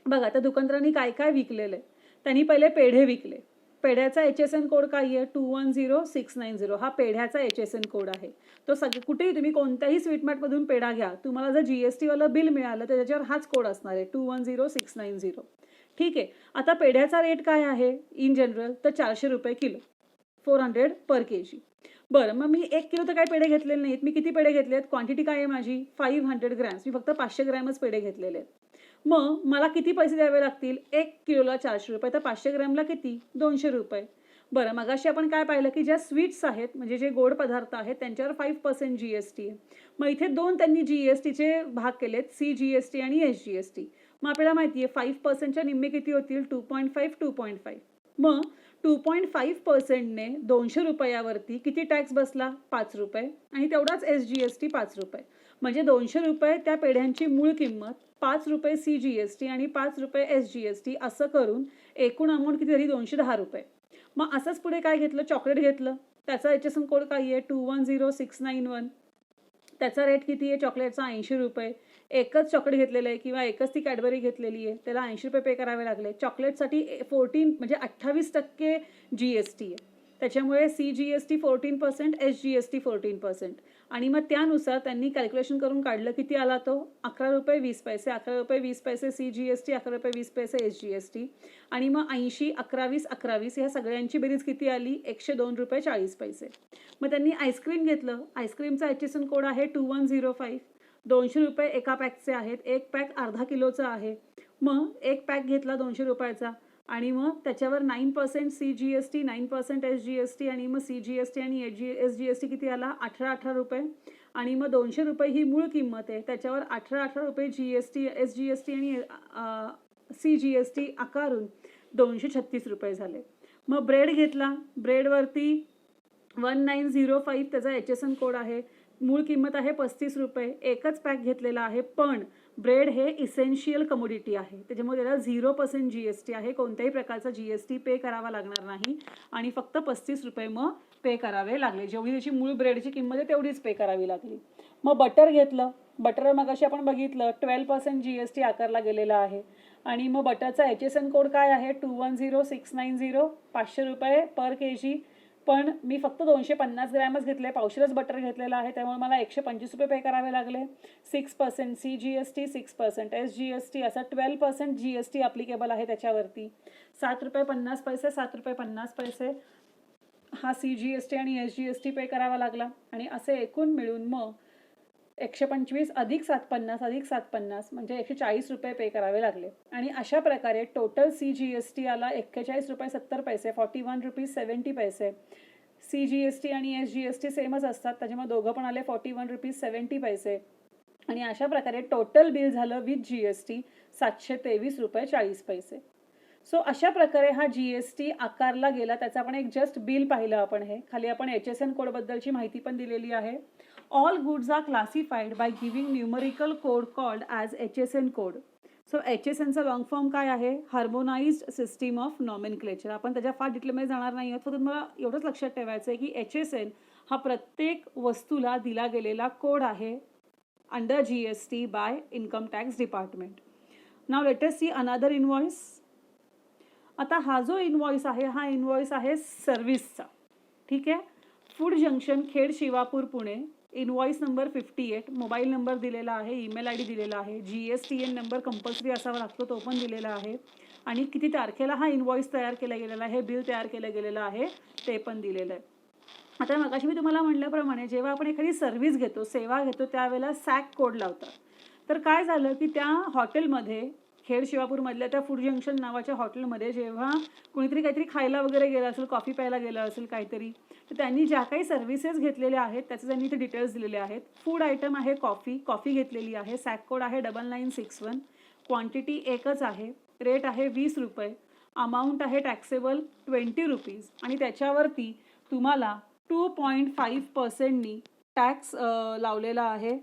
बघा त्या दुकानदारांनी काय काय विकलेलं आहे. त्यांनी पहिले पेढे विकले. पेढ्याचा HSN कोड काय आहे 210690 हा पेढ्याचा HSN कोड आहे. तो कुठेही तुम्ही कोणत्याही स्वीटमार्टमधून पेढा घ्या तुम्हाला जर GST वालं बिल मिळालं तर त्याच्यावर हाच कोड असणार आहे 210690. ठीक आहे. आता पेढ्याचा रेट काय आहे इन जनरल तर 400 रुपये किलो 400 पर kg. बरं मग मी 1 किलो तर काही पेढे घेतलेले नाहीत. मी किती पेढे घेतले आहेत क्वांटिटी काय आहे माझी 500 ग्रॅम्स. मी फक्त 500 ग्रॅमच पेढे घेतलेले आहेत. मग मला किती पैसे द्यावे लागतील 1 किलोला 400 रुपये तर 500 ग्रॅमला किती 200 रुपये. बरं मगाशी आपण काय पाहिलं की ज्या स्वीट्स आहेत म्हणजे जे गोड पदार्थ आहेत त्यांच्यावर 5% GST आहे. मग इथे दोन त्यांनी GSTचे भाग केलेत CGST आणि SGST. मग आपल्याला माहिती आहे 5%च्या निम्मे किती होतील 2.5 2.5. मग 2.5%ने 200 रुपयावरती किती टॅक्स बसला 5 रुपये आणि तेवढाच SGST 5 रुपये म्हणजे 200 रुपये त्या पेढ्यांची मूळ किंमत 5 रुपये CGST आणि 5 रुपये SGST असं करून एकूण अमाऊंट किती झाली 210 रुपये. मग असंच पुढे काय घेतलं चॉकलेट घेतलं त्याचा HSN कोड काय आहे 210691. त्याचा रेट किती आहे चॉकलेटचा 80 रुपये. एकच चॉकलेट घेतलेलं आहे किंवा एकच ती कॅडबरी घेतलेली आहे त्याला 80 रुपये पे करावे लागले. चॉकलेटसाठी 14 म्हणजे 28% GST आहे. त्याच्यामुळे CGST 14% SGST 14% आणि मग त्यानुसार त्यांनी कॅल्क्युलेशन करून काढलं किती आला तो 11 रुपये 20 पैसे 11 रुपये 20 पैसे CGST 11 रुपये 20 पैसे SGST आणि मग 80 11 20 11 20 ह्या सगळ्यांची बेरीज किती आली 102 रुपये 40 पैसे. मग त्यांनी आईस्क्रीम घेतलं. आईस्क्रीमचा HSN कोड आहे 2105. 200 रुपये एका पॅकचे आहेत. एक पॅक अर्धा किलोचा आहे. मग एक पॅक घेतला 200 रुपयाचा आणि मग त्याच्यावर 9% CGST 9% SGST आणि मग CGST आणि SGST किती आला 18 रुपये आणि मग 200 रुपये ही मूळ किंमत आहे त्याच्यावर 18 रुपये GST SGST आणि CGST आकारून 236 रुपये झाले. मग ब्रेड घेतला. ब्रेडवरती 1905 त्याचा HSN कोड आहे. मूळ किंमत आहे 35 रुपये. एकच पॅक घेतलेला आहे पण ब्रेड हे इसेन्शियल कमोडिटी आहे त्याच्यामुळे त्याला 0% GST आहे. कोणत्याही प्रकारचा GST पे करावा लागणार नाही आणि फक्त 35 रुपये मग पे करावे लागले. जेवढी त्याची मूळ ब्रेडची किंमत आहे तेवढीच पे करावी लागली. मग बटर घेतलं. बटर मगाशी आपण बघितलं 12% GST आकारला गेलेला आहे. आणि मग बटरचा HSN कोड काय आहे 210690, 500 रुपये पर kg. पण मी फक्त 250 ग्रॅमच घेतले, पावशेरच बटर घेतलेलं आहे, त्यामुळे मला 125 रुपये पे करावे लागले. 6% CGST, 6% SGST, असा 12% GST अप्लिकेबल आहे त्याच्यावरती. 7 रुपये 50 पैसे, 7 रुपये 50 पैसे हा CGST आणि SGST पे करावा लागला. आणि असे एकूण मिळून मग 125 अधिक 750 अधिक 750 म्हणजे 140 रुपये पे करावे लागले. आणि अशा प्रकारे टोटल CGST आला 41 रुपये 70 पैसे, 41 रुपीज 70 पैसे. CGST आणि SGST सेमच असतात, त्याच्यामुळे दोघं पण आले 41 रुपीज 70 पैसे. आणि अशा प्रकारे टोटल बिल झालं विथ GST 723 रुपये 40 पैसे. सो अशा प्रकारे हा GST आकारला गेला. त्याचं आपण एक जस्ट बिल पाहिलं आपण. हे खाली आपण HSN कोडबद्दलची माहिती पण दिलेली आहे. All goods are classified by giving numerical code called as HSN code. So HSNचा लॉंग फॉर्म काय आहे, हार्मोनाइज्ड सिस्टीम ऑफ नॉमेनक्लेचर. आपण त्याच्या फार डिटेलमध्ये जाणार नाही आहोत, फक्त तुम्हाला एवढंच लक्षात ठेवायचं आहे की HSN हा प्रत्येक वस्तूला दिला गेलेला कोड आहे under GST by income tax department. नाव let us see another invoice. आता हा जो इनवॉइस आहे हा इनवॉइस आहे सर्व्हिसचा. ठीक आहे. Food junction, Khed, Shivapur, Pune. Invoice number 58, mobile number दिलेला आहे, ईमेल ID दिलेला आहे, GSTN नंबर कंपल्सरी असावा लागतो तो पण दिलेला आहे. आणि किती तारखेला हा इनवॉइस तयार केला गेलेला आहे, बिल तयार केलं गेलेलं आहे ते पण दिलेलं आहे. आता मगाशी मी तुम्हाला म्हटल्याप्रमाणे जेव्हा आपण एखादी सर्व्हिस घेतो, सेवा घेतो, त्यावेळेला सॅक कोड लावतात. तर काय झालं की त्या हॉटेलमध्ये, खेड शिवापूरमधल्या त्या फूड जंक्शन नावाच्या हॉटेलमध्ये जेव्हा कुणीतरी काहीतरी खायला वगैरे गेलं असेल, कॉफी प्यायला गेलं असेल काहीतरी, तर त्यांनी ज्या काही सर्व्हिसेस घेतलेल्या आहेत त्याचे त्यांनी इथे डिटेल्स दिलेले आहेत. फूड आयटम आहे कॉफी घेतलेली आहे, सॅक कोड आहे 9961, क्वांटिटी एकच आहे, रेट आहे 20 रुपये, अमाऊंट आहे टॅक्सेबल 20 रुपीज आणि त्याच्यावरती तुम्हाला 2.5%नी टॅक्स लावलेला आहे.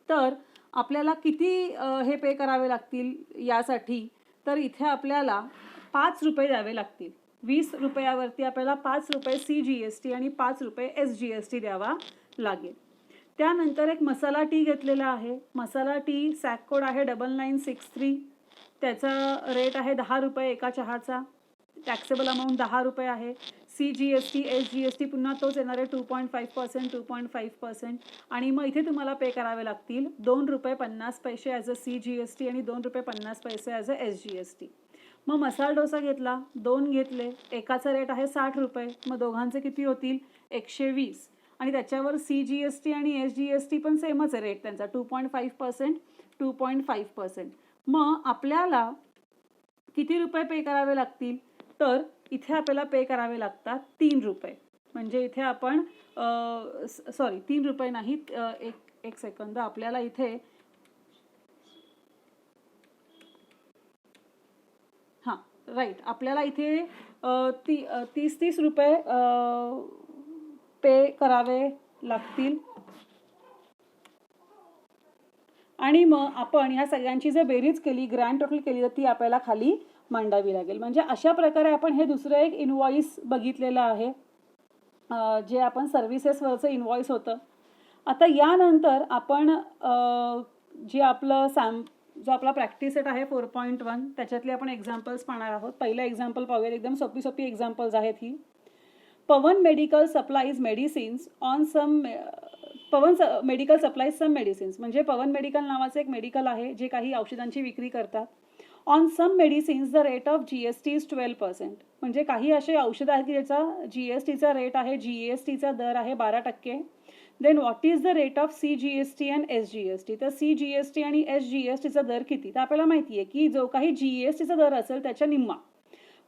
तर आपल्याला किती हे पे करावे लागतील यासाठी, तर इथे आपल्याला 5 रुपये द्यावे लागतील. 20 रुपयावरती आपल्याला 5 रुपये CGST आणि 5 रुपये SGST द्यावा लागेल. त्यानंतर एक मसाला टी घेतलेला आहे. मसाला टी सॅक कोड आहे 9963, त्याचा रेट आहे 10 रुपये एका चहाचा, टॅक्सेबल अमाऊंट 10 रुपये आहे. CGST SGST पुन्हा तोच येणार आहे 2.5%, 2.5%. आणि मग इथे तुम्हाला पे करावे लागतील 2 रुपये 50 पैसे ॲज अ CGST आणि 2 रुपये 50 पैसे ॲज अ SGST. मग मसाला डोसा घेतला, 2 घेतले, एकाचा रेट आहे 60 रुपये, मग दोघांचे किती होतील 120. आणि त्याच्यावर CGST आणि SGST पण सेमच आहे रेट त्यांचा 2.5%, 2.5%. मग आपल्याला किती रुपये पे करावे लागतील, तर इथे आपल्याला पे करावे लागतात 3 रुपये. म्हणजे इथे आपण 3 रुपये नाहीत, एक सेकंद, आपल्याला इथे हां राईट, आपल्याला इथे 30 रुपये पे करावे लागतील. आणि मग आपण ह्या सगळ्यांची जर बेरीज केली, ग्रँड टोटल केली, तर ती आपल्याला खाली मांडावी लागेल. म्हणजे अशा प्रकारे आपण हे दुसरं एक इनवॉइस बघितलेलं आहे, जे आपण सर्व्हिसेसवरचं इनवॉइस होतं. आता यानंतर आपण जे आपलं जो आपला प्रॅक्टिस सेट आहे 4.1, त्याच्यातले आपण एक्झाम्पल्स पाहणार आहोत. पहिलं एक्झाम्पल पाहूयात, एकदम सोपी एक्झाम्पल्स आहेत ही. Pavan medical supplies medicines on some medical supplies some medicines. म्हणजे पवन मेडिकल नावाचं एक मेडिकल आहे जे काही औषधांची विक्री करतात. On some medicines the rate of GST is 12%. म्हणजे काही असे औषधं आहेत की ज्याचा GSTचा रेट आहे, GSTचा दर आहे 12%. Then what is the rate of CGST and SGST. तर CGST आणि SGSTचा दर किती, तर आपल्याला माहिती आहे की जो काही GSTचा दर असेल त्याच्या निम्मा.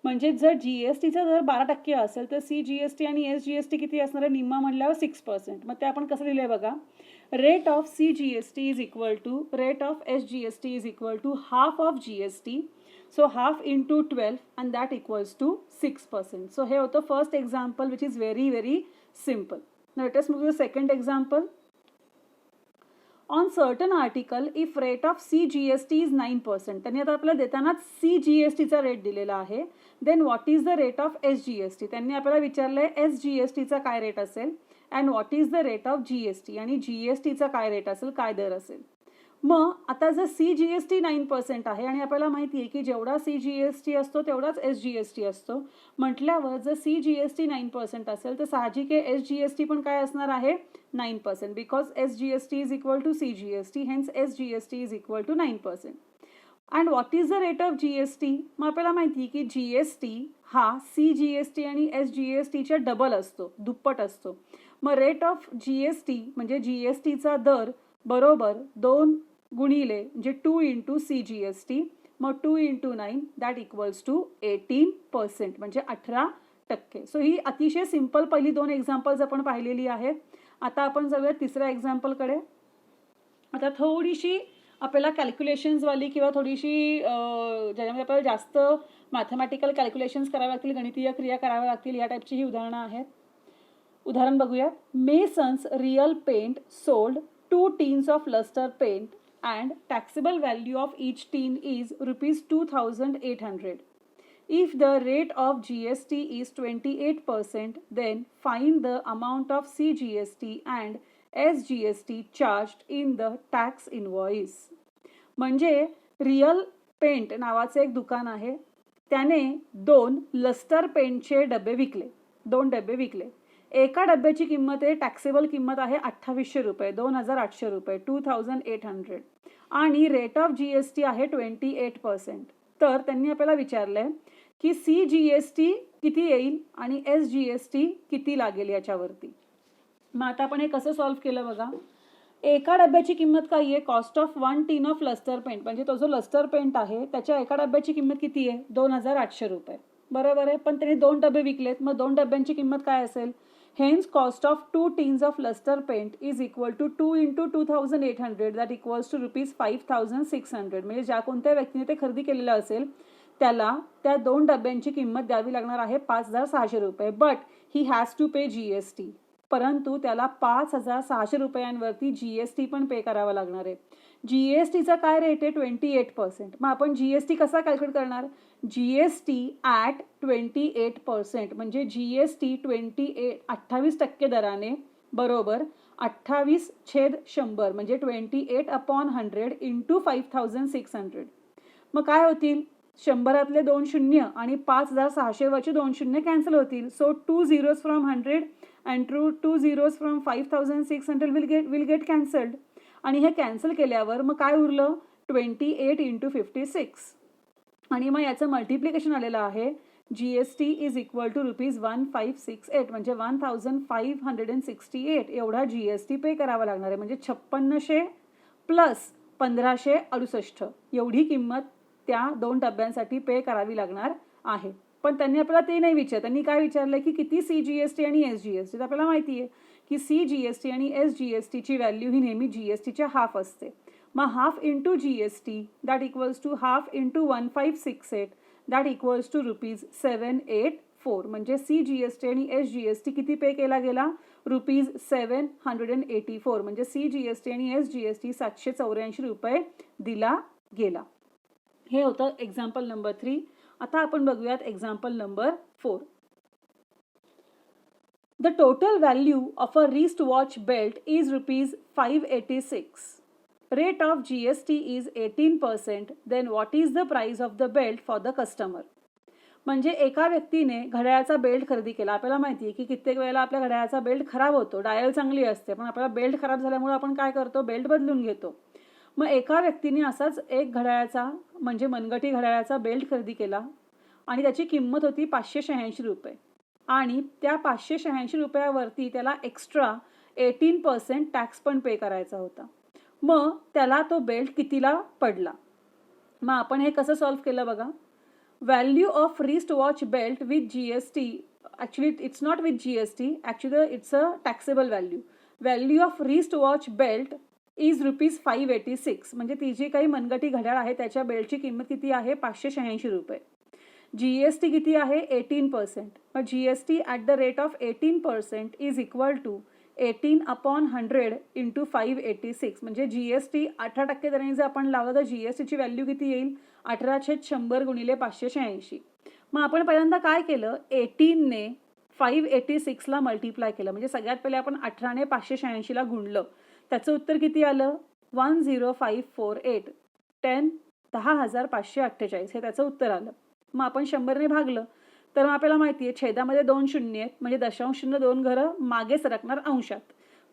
म्हणजे जर GSTचा दर 12% असेल तर CGST आणि SGST किती असणार आहे, निम्मा म्हणल्यावर 6%. मग ते आपण कसं लिहिलंय बघा, rate of CGST is equal to rate of SGST is equal to half of GST. So half into 12 and that equals to 6%. So हे होतं first example which is very very simple. Now let us move to the second example. On certain article if rate of CGST is 9%. त्यांनी आता आपल्याला देताना CGSTचा rate दिलेला आहे. Then what is the rate of SGST. त्यांनी आपल्याला विचारलंय SGSTचा काय rate असेल. And what is the rate of GST, आणि GSTचा काय रेट असेल, काय दर असेल. मग आता जर CGST 9% आहे आणि आपल्याला माहिती आहे की जेवढा CGST असतो तेवढाच SGST असतो म्हटल्यावर जर CGST 9% असेल तर साहजिक आहे SGST पण काय असणार आहे 9%, because SGST is equal to CGST, hence SGST is equal to 9%. And what is the rate of GST, मग आपल्याला माहिती आहे की GST हा CGST आणि SGSTच्या डबल असतो, दुप्पट असतो. मग रेट ऑफ GST म्हणजे GSTचा दर बरोबर 2 गुणिले म्हणजे 2 इंटू CGST, मग 2 इंटू 9 दॅट इक्वल्स टू 18%, म्हणजे 18%. सो ही अतिशय सिंपल पहिली 2 एक्झाम्पल्स आपण पाहिलेली आहेत. आता आपण जाऊया तिसऱ्या एक्झाम्पलकडे. आता थोडीशी आपल्याला कॅल्क्युलेशन्सवाली किंवा थोडीशी ज्याच्यामध्ये आपल्याला जास्त मॅथमॅटिकल कॅल्क्युलेशन्स कराव्या लागतील, गणितीय क्रिया कराव्या लागतील, या टाईपची ही उदाहरणं आहेत. उदाहरण बघूया. Masons real paint sold 2 tins of lustre paint and taxable value of each tin is rupees 2,800. If the rate of GST is 28%, then find the amount of CGST and SGST charged in the tax invoice. म्हणजे real paint नावाचे एक दुकान आहे, त्याने 2 lustre पेंटचे डबे विकले, 2 डबे विकले. एका डब्याची किंमत आहे, टॅक्सेबल किंमत आहे 2800 रुपये, 2800 रुपये, 2800, आणि रेट ऑफ GST आहे 28%. तर त्यांनी आपल्याला विचारलंय की CGST किती येईल आणि SGST किती लागेल याच्यावरती. मग आता आपण हे कसं सॉल्व्ह केलं बघा. एका डब्याची किंमत काय आहे, cost of 1 tin of lustre paint, म्हणजे तो जो लस्टर पेंट आहे त्याच्या एका डब्याची किंमत किती आहे 2800 रुपये, बरोबर आहे. पण त्यांनी 2 डबे विकलेत, मग 2 डब्यांची किंमत काय असेल. Hence cost of 2 tins of luster paint is equal to 2 into 2800, that equals to rupees 5600. म्हणजे ज्या कोणत्या व्यक्तीने ते खरेदी केलेलं असेल त्याला त्या 2 डब्यांची किंमत द्यावी लागणार आहे 5600 रुपये. But he has to pay GST, परंतु त्याला 5600 रुपयांवरती GST पण पे करावा लागणार आहे. GSTचा काय रेट आहे 28%. मग आपण GST कसा कॅल्क्युलेट करणार. GST ॲट 28%, म्हणजे GST 28% दराने बरोबर 28/100 म्हणजे 28/100 इंटू 5600. मग काय होतील, 100तले 2 शून्य आणि 5600 वरचे 2 शून्य कॅन्सल होतील. So 2 zeros from 100 and 2 zeros from 5600 will get cancelled. आणि हे कॅन्सल केल्यावर मग काय उरलं 28 इंटू 56, आणि मग याचं मल्टिप्लिकेशन आलेलं आहे. GST is equal to rupees 1568, म्हणजे 1568 एवढा GST पे करावा लागणार आहे. म्हणजे 5600 प्लस 1568 एवढी किंमत त्या 2 डब्यांसाठी पे करावी लागणार आहे. पण त्यांनी आपल्याला ते नाही विचारलं. त्यांनी काय विचारलं की किती CGST आणि SGST. तर आपल्याला माहिती आहे की CGST आणि SGSTची व्हॅल्यू ही नेहमी GSTच्या हाफ असते. मग half into GST that equals to half into 1568 that equals to rupees 784. म्हणजे CGST आणि SGST किती पे केला गेला रुपीज 784. म्हणजे CGST आणि SGST 784 रुपये दिला गेला. हे होतं एक्झाम्पल नंबर 3. आता आपण बघूयात example number 4. The total value of a wristwatch belt is rupees 586. Rate of GST is 18%. Then what is the price of the belt for the customer? म्हणजे एका व्यक्तीने घड्याळाचा बेल्ट खरेदी केला. आपल्याला माहिती आहे की कित्येक वेळेला आपल्या घड्याळाचा बेल्ट खराब होतो, डायल चांगली असते, पण आपल्याला बेल्ट खराब झाल्यामुळे आपण काय करतो, बेल्ट बदलून घेतो. मग एका व्यक्तीने असाच एक घड्याळाचा म्हणजे मनगटी घड्याळाचा बेल्ट खरेदी केला आणि त्याची किंमत होती 586 रुपये, आणि त्या 586 रुपयावरती त्याला एक्स्ट्रा 18% टॅक्स पण पे करायचा होता. मग त्याला तो बेल्ट कितीला पडला. मग आपण हे कसं सॉल्व्ह केलं बघा. Value of wrist watch belt with GST, actually it's not with GST, actually it's a taxable value. Value of wrist watch belt is rupees 586. म्हणजे ती जी काही मनगटी घड्याळ आहे त्याच्या बेल्टची किंमत किती आहे 586 रुपये. GST किती आहे 18%. मग GST at the rate of 18% is equal to 18/100 into 586. म्हणजे GST 18% दराने जर आपण लावलं तर GSTची व्हॅल्यू किती येईल 18/100 गुणिले 586. मग आपण पहिल्यांदा काय केलं, 18ने 586ला मल्टिप्लाय केलं, म्हणजे सगळ्यात पहिले आपण 18ने 586ला गुणलं, त्याचं उत्तर किती आलं 10548, 10,548 हे त्याचं उत्तर आलं. मग आपण 100ने भागलं तर मग आपल्याला माहिती आहे छेदामध्ये 2 शून्य आहेत, म्हणजे दशांश चिन्ह 2 घरं मागे सरकणार अंशात,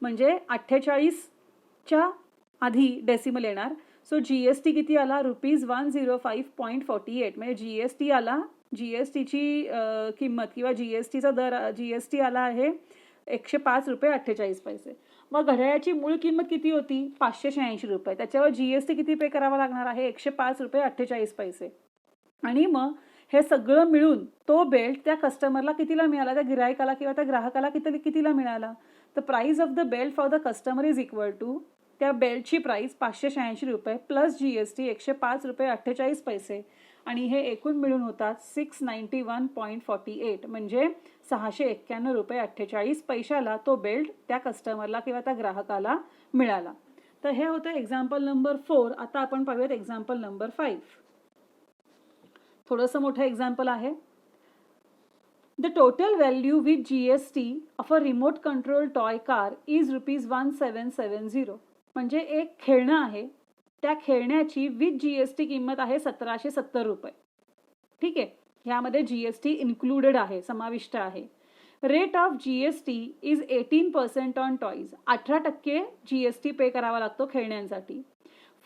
म्हणजे 48च्या आधी डेसिमल येणार. सो GST किती आला ₹105.48, म्हणजे GST आला, GSTची किंमत किंवा GSTचा दर GST आला आहे ₹105.48. मग घड्याळाची मूळ किंमत किती होती ₹586, त्याच्यावर GST किती पे करावा लागणार आहे ₹105.48. आणि मग हे सगळं मिळून तो बेल्ट त्या कस्टमरला कितीला मिळाला, त्या गिरायकाला किंवा त्या ग्राहकाला कितीला मिळाला. The price of the belt for the customer is equal to, त्या बेल्टची प्राइस ₹586 प्लस GST ₹105.48, आणि हे एकूण मिळून होतात $691.48, म्हणजे ₹691.48 तो बेल्ट त्या कस्टमरला किंवा त्या ग्राहकाला मिळाला. तर हे होतं एक्झाम्पल नंबर 4. आता आपण पाहूयात एक्झाम्पल नंबर 5. थोडंसं मोठं एक्झाम्पल आहे. The total value with GST of a remote control toy car is ₹1770. म्हणजे एक खेळणं आहे, त्या खेळण्याची विथ GST किंमत आहे ₹1770. ठीक आहे, ह्यामध्ये GST इन्क्लुडेड आहे, समाविष्ट आहे. Rate of GST is 18% on toys. 18% GST pay करावा लागतो खेळण्यांसाठी.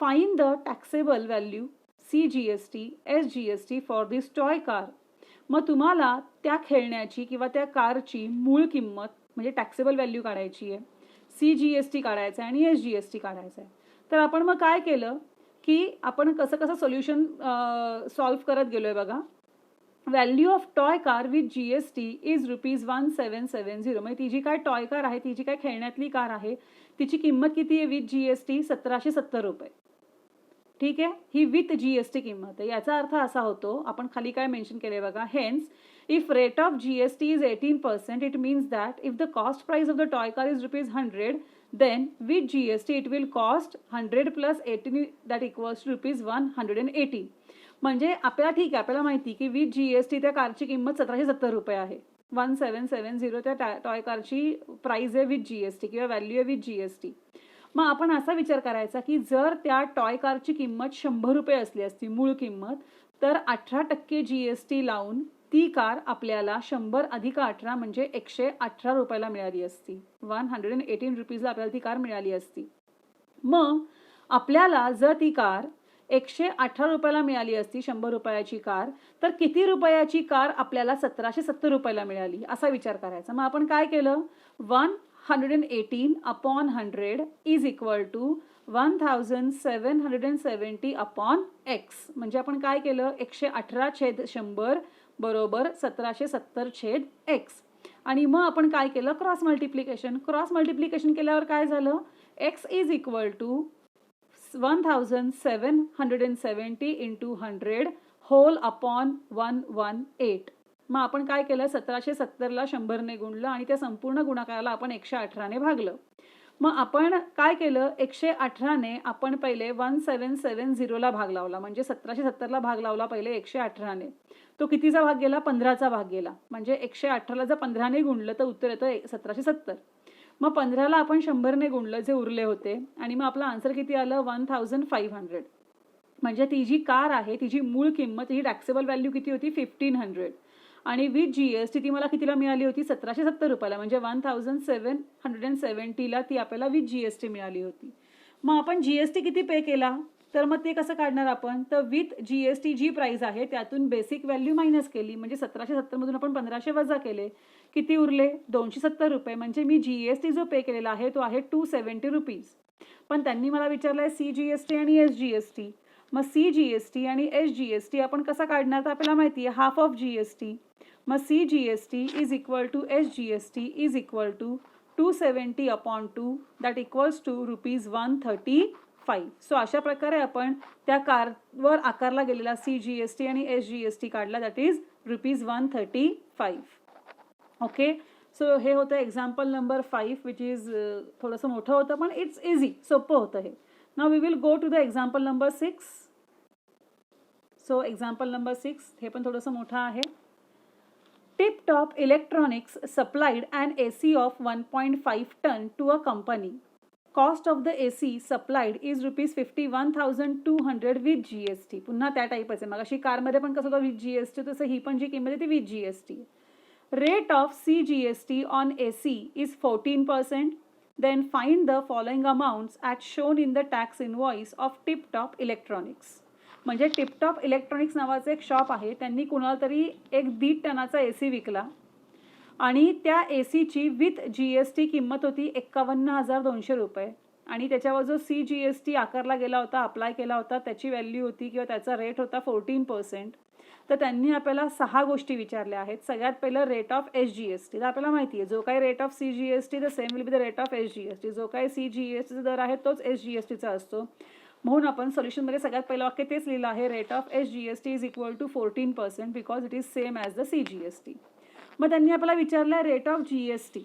Find the taxable value CGST SGST for this toy car. मग तुम्हाला त्या खेळण्याची किंवा त्या कारची मूळ किंमत म्हणजे टॅक्सेबल व्हॅल्यू काढायची आहे, CGST काढायचं आहे आणि SGST काढायचं आहे. तर आपण मग काय केलं की आपण कसं सोल्युशन सॉल्व्ह करत गेलोय बघा. Value of toy car with GST is ₹1770. म्हणजे ती जी काय टॉय कार आहे, ती जी काय खेळण्यातली कार आहे, तिची किंमत किती आहे विथ GST ₹1770. ठीक आहे, ही विथ GST किंमत आहे. याचा अर्थ असा होतो, आपण खाली काय मेन्शन केले बघा, hence if rate of GST is 18%, it means that if the cost price of the toy car is ₹100, then with GST it will cost 100 plus 18, that equals to ₹180. म्हणजे आपल्याला ठीक आहे, आपल्याला माहिती की विथ GST त्या कारची किंमत ₹1770 आहे. 1770 त्या टॉय कारची प्राइस आहे विथ GST किंवा व्हॅल्यू आहे विथ GST. मग आपण असा विचार करायचा की जर त्या टॉय कारची किंमत ₹100 असली असती मूळ किंमत, तर 18% GST लावून ती कार आपल्याला 100 अधिक 18 म्हणजे ₹118 मिळाली असती. ₹118 आपल्याला ती कार मिळाली असती. मग आपल्याला जर ती कार ₹118 मिळाली असती, ₹100ची कार, तर किती रुपयाची कार आपल्याला ₹1770 मिळाली असा विचार करायचा. मग आपण काय केलं, 118 upon 100 is equal to 1770 upon x. म्हणजे आपण काय केलं, 118/100 बरोबर 1770/x. आणि मग आपण काय केलं, क्रॉस मल्टिप्लिकेशन. क्रॉस मल्टिप्लिकेशन केल्यावर काय झालं, x is equal to 1770 into 100 whole upon 118. मग आपण काय केलं, 1770ला 100ने गुणलं आणि त्या संपूर्ण गुणाकाराला आपण 118ने भागलं. मग आपण काय केलं, 118ने आपण पहिले 1770ला भाग लावला, म्हणजे 1770ला भाग लावला पहिले 118ने. तो कितीचा भाग गेला, 15चा भाग गेला. म्हणजे 118ला जर 15ने गुणलं तर उत्तर येतं 1770. मग 15ला आपण 100ने गुणलं जे उरले होते, आणि मग आपला आन्सर किती आलं, 1500. म्हणजे ती जी कार आहे तिची मूळ किंमत, ही टॅक्सेबल व्हॅल्यू किती होती, 1500, आणि विथ GST ती मला कितीला मिळाली होती, ₹1770. म्हणजे 1770ला ती आपल्याला विथ GST मिळाली होती. मग आपण GST किती पे केला, तर मग ते कसं काढणार आपण, तर विथ GST जी प्राइस आहे त्यातून बेसिक व्हॅल्यू मायनस केली, म्हणजे 1770 मधून आपण 1500 वजा केले, किती उरले, ₹270. म्हणजे मी GST जो पे केलेला आहे तो आहे ₹270. पण त्यांनी मला विचारलंय CGST आणि SGST. मग CGST आणि SGST आपण कसा काढणार, तर आपल्याला माहिती आहे हाफ ऑफ GST. मग CGST is equal to SGST is equal to 270 upon 2, that equals to ₹135. So अशा प्रकारे आपण त्या कारवर आकारला गेलेला CGST आणि SGST काढला, दॅट इज ₹135. ओके, सो हे होतं एक्झाम्पल नंबर 5, विच इज थोडंसं मोठं होतं पण इट्स इझी, सोपं होतं हे. Now we will go to the example number 6. So example number 6 हे पण थोडंसं मोठं आहे. Tip Tip-Top Electronics supplied an AC of 1.5 ton to a company. Cost of the AC supplied is rupees 51,200 with GST. पुन्हा त्या टाईपच आहे. मगाशी कारमध्ये पण कसं होतं with GST, तसं ही पण जी किंमत आहे ती with GST. Rate of CGST on AC is 14%. Then find the following amounts as shown in the tax invoice of Tip-Top Electronics. म्हणजे टिपटॉप इलेक्ट्रॉनिक्स नावाचं एक शॉप आहे, त्यांनी कुणाला तरी 1.5 टनाचा AC विकला आणि त्या ACची विथ GST किंमत होती 51,200 रुपये आणि त्याच्यावर जो CGST आकारला गेला होता, अप्लाय केला होता, त्याची व्हॅल्यू होती किंवा त्याचा रेट होता 14%. तर त्यांनी आपल्याला 6 गोष्टी विचारल्या आहेत. सगळ्यात पहिलं रेट ऑफ SGST. तर आपल्याला माहिती आहे जो काही rate of CGST the same will be the rate of SGST. जो काही CGSTचा दर आहे तोच SGSTचा असतो. म्हणून आपण सोल्युशनमध्ये सगळ्यात पहिलं वाक्य तेच लिहिलं आहे, rate of SGST is equal to 14% because it is same as the CGST. मग त्यांनी आपल्याला विचारलं रेट ऑफ GST.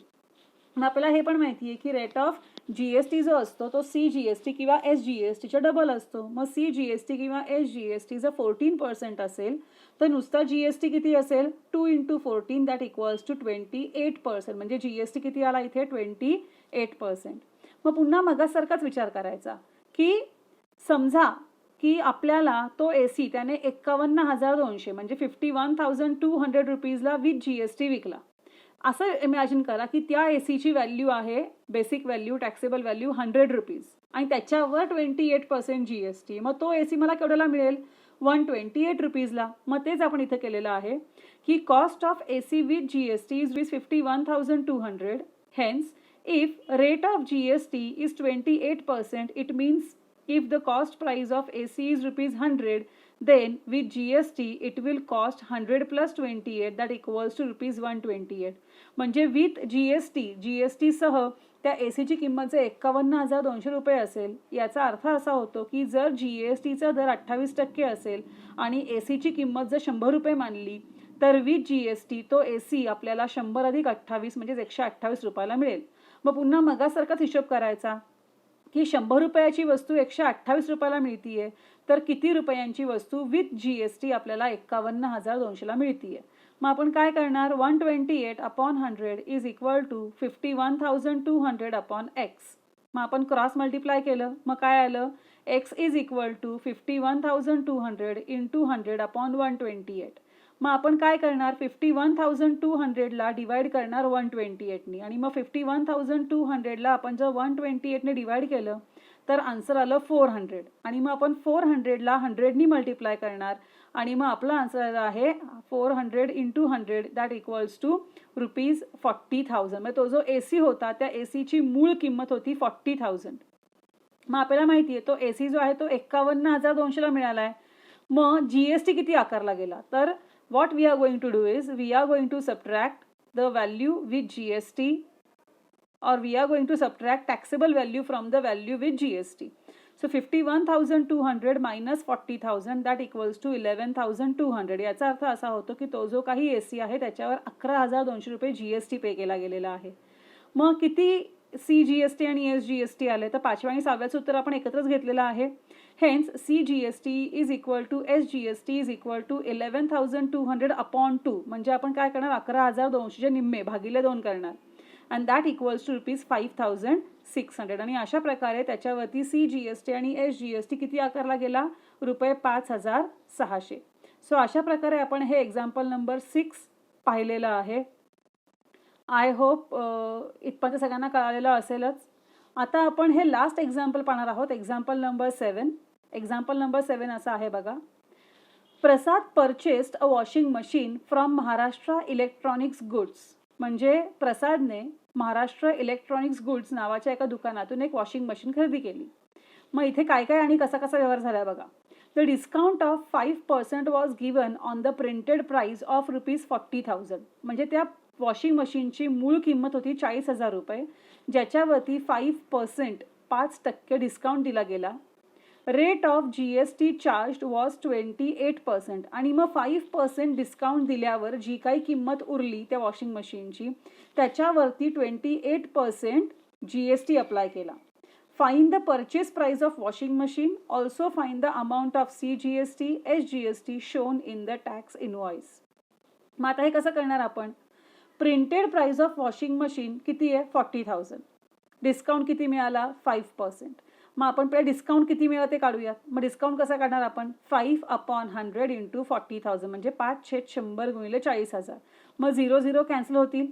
मग आपल्याला हे पण माहिती आहे की रेट ऑफ GST जो असतो तो CGST किंवा SGSTच्या डबल असतो. मग CGST किंवा SGST जर 14% असेल तर नुसता GST किती असेल, 2 × 14 दॅट इक्वल्स टू 28%. म्हणजे GST किती आला इथे, 28%. मग पुन्हा मगासारखाच विचार करायचा की समजा की आपल्याला तो AC त्याने 51,200 म्हणजे 51,200 रुपीजला विथ GST विकला. असं इमॅजिन करा की त्या ACची व्हॅल्यू आहे, basic value, taxable value 100 rupees आणि त्याच्यावर 28% GST. मग तो AC मला केवढ्याला मिळेल, 128 रुपीजला. मग तेच आपण इथं केलेलं आहे की cost of AC with GST is 51,200. Hence if rate of GST is 28%, it means if the cost price of AC is rupees 100, then with GST it will cost 100 plus 28 that equals to rupees 128. म्हणजे with GST सह त्या ACची किंमत जर 51,200 रुपये असेल, याचा अर्थ असा होतो की जर GSTचा दर 28% असेल आणि ACची किंमत जर 100 रुपये मानली तर with GST तो AC आपल्याला 100 अधिक 28 म्हणजे 128 रुपयाला मिळेल. मग पुन्हा मगासारखाच हिशोब करायचा की 100 रुपयाची वस्तू 128 रुपयाला मिळतीये तर किती रुपयांची वस्तू विथ GST आपल्याला 51,200ला मिळतीये. मग आपण काय करणार, 128 upon 100 is equal to 51,200 upon X. मग आपण क्रॉस मल्टिप्लाय केलं, मग काय आलं, X is equal to 51,200 into 100 upon 128. मग आपण काय करणार, 51,200ला डिवाइड करणार 128ने आणि मग 51,200ला आपण जर 128ने डिवाइड केलं तर आन्सर आलं 400 आणि मग आपण 400ला 100नी मल्टिप्लाय करणार आणि मग आपला आन्सर आहे 400 into 100 that equals to rupees 40,000. मग तो जो AC होता त्या ACची मूळ किंमत होती 40,000. मग आपल्याला माहिती आहे तो AC जो आहे तो 51,200ला मिळाला आहे. मग GST किती आकारला गेला, तर what we are going to do is we are going to subtract the value with GST or we are going to subtract taxable value from the value with GST. So 51,200 minus 40,000 that equals to 11,200. याचा अर्थ असा होतो की तो जो काही AC आहे त्याच्यावर 11,200 रुपये GST पे केला गेलेला आहे. मग किती CGST आणि SGST आले, तर 5व्या आणि 6व्याचं उत्तर आपण एकत्रच घेतलेलं आहे. Hence, CGST is equal to SGST is equal to 11,200 upon 2. म्हणजे आपण काय करणार, 11,200चे निम्मे भागिले 2 करणार and that equals to rupees 5,600. आणि अशा प्रकारे त्याच्यावरती CGST आणि SGST किती आकारला गेला, रुपये 5,600. सो अशा प्रकारे आपण हे एक्झाम्पल नंबर 6 पाहिलेलं आहे. आय होप इथपर्यंत सगळ्यांना कळालेलं असेलच. आता आपण हे लास्ट एक्झाम्पल पाहणार आहोत, एक्झाम्पल नंबर 7. एक्झाम्पल नंबर 7 असं आहे बघा. Prasad purchased a washing machine from Maharashtra electronics goods. म्हणजे प्रसादने महाराष्ट्र इलेक्ट्रॉनिक्स गुड्स नावाच्या एका दुकानातून एक वॉशिंग मशीन खरेदी केली. मग इथे काय काय आणि कसा कसा व्यवहार झाला बघा. The discount of 5% was given on the printed price of rupees 40,000. म्हणजे त्या वॉशिंग मशीनची मूळ किंमत होती 40,000 रुपये, ज्याच्यावरती 5% 5% डिस्काउंट दिला गेला. Rate of GST charge was 28% आणि मग 5% डिस्काउंट दिल्यावर जी काही किंमत उरली त्या वॉशिंग मशीनची त्याच्यावरती 28% GST अप्लाय केला. Find the purchase price of washing machine, also find the amount of CGST, SGST shown in the tax invoice. मग आता हे कसं करणार आपण, printed price of washing machine किती आहे 40,000. डिस्काउंट किती मिळाला 5%. मग आपण पहिले डिस्काउंट किती मिळालं ते काढूयात. मग डिस्काउंट कसं काढणार आपण 5/100 इंटू 40,000 म्हणजे 5/100 गुणिले 40,000. मग 0 कॅन्सल होतील,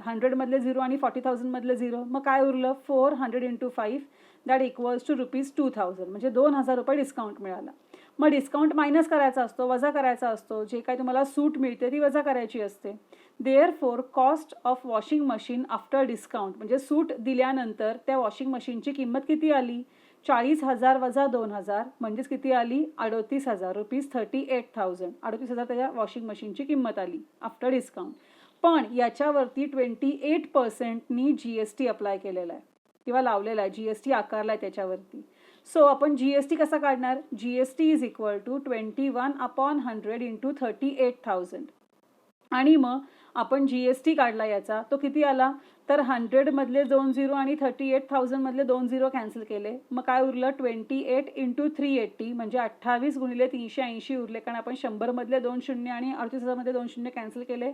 100मधले 0 आणि 40,000मधले 0. मग काय उरलं 400 इंटू 5 दॅट इक्वल्स टू ₹2,000 म्हणजे 2,000 रुपये डिस्काउंट मिळाला. मग डिस्काउंट मायनस करायचा असतो, वजा करायचा असतो. जे काही तुम्हाला सूट मिळते ती वजा करायची असते. Therefore cost of washing machine after discount म्हणजे सूट दिल्यानंतर त्या वॉशिंग मशीनची किंमत किती आली 40,000 वजा 2,000 म्हणजेच किती आली 38,000 ₹38,000. 38,000 त्याच्या वॉशिंग मशीनची किंमत आली आफ्टर डिस्काउंट. पण याच्यावरती 28%नी GST अप्लाय केलेला आहे किंवा लावलेला आहे, GST आकारला आहे त्याच्यावरती. सो आपण GST कसा काढणार, GST is equal to 21/100 into 38,000. आणि मग आपण GST काढला याचा, तो किती आला तर 100मधले 2 0 आणि 38,000मधले 2 0 कॅन्सल केले. मग काय उरलं 28 इंटू 380 म्हणजे 28 गुणिले 380 उरले, कारण आपण 100मधले 2 0 आणि 38,000मध्ये 2 0 कॅन्सल केले.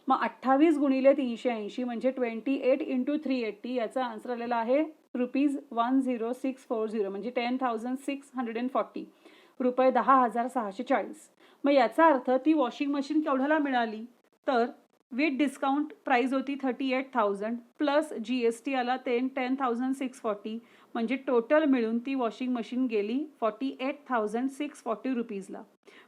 मग 28 गुणिले 380 म्हणजे 28 इंटू 380 याचा आन्सर आलेला आहे ₹10640 म्हणजे 10,640 रुपये 10,640. मग याचा अर्थ ती वॉशिंग मशीन केवढ्याला मिळाली तर विथ डिस्काउंट प्राइस होती 38,000 प्लस GST आला 10,640 म्हणजे टोटल मिळून ती वॉशिंग मशीन गेली 48,640 रुपीजला.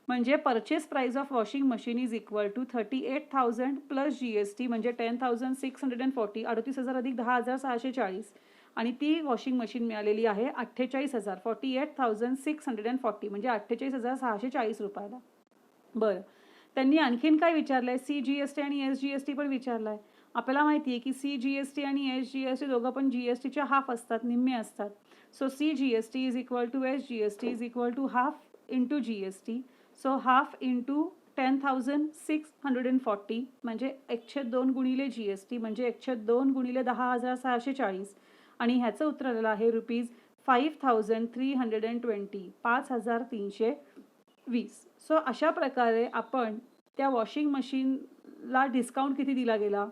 म्हणजे purchase price of washing machine is equal to 38,000 plus GST म्हणजे 10,640 38,000 अधिक 10,640 आणि ती वॉशिंग मशीन मिळालेली आहे 48,000 48,640 म्हणजे 48,640 रुपयाला. बरं, त्यांनी आणखीन काय विचारलंय CGST आणि SGST पण विचारलाय. आपल्याला माहिती आहे की CGST आणि SGST दोघं पण GSTच्या हाफ असतात, निम्मे असतात. So CGST is equal to SGST is equal to half into GST. So half into 10,640 म्हणजे 1/2 गुणिले GST म्हणजे 1/2 गुणिले 10,640 आणि ह्याचं उत्तर आलेलं आहे ₹5,320 5,320. सो अशा प्रकारे आपण त्या वॉशिंग मशीनला डिस्काउंट किती दिला गेला,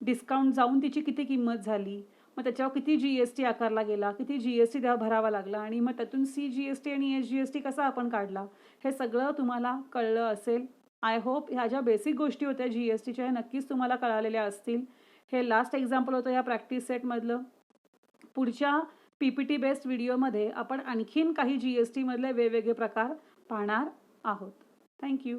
डिस्काउंट जाऊन तिची किती किंमत झाली, मग त्याच्यावर किती GST आकारला गेला, किती GST त्यावर भरावा लागला आणि मग त्यातून CGST आणि SGST कसा आपण काढला, हे सगळं तुम्हाला कळलं असेल. आय होप ह्या ज्या बेसिक गोष्टी होत्या GSTच्या ह्या नक्कीच तुम्हाला कळालेल्या असतील. हे लास्ट एक्झाम्पल होतं या प्रॅक्टिस सेटमधलं. पुढच्या PPT बेस्ड व्हिडिओमध्ये आपण आणखीन काही GST मधले वेगवेगळे प्रकार पाहणार आहोत. थँक्यू.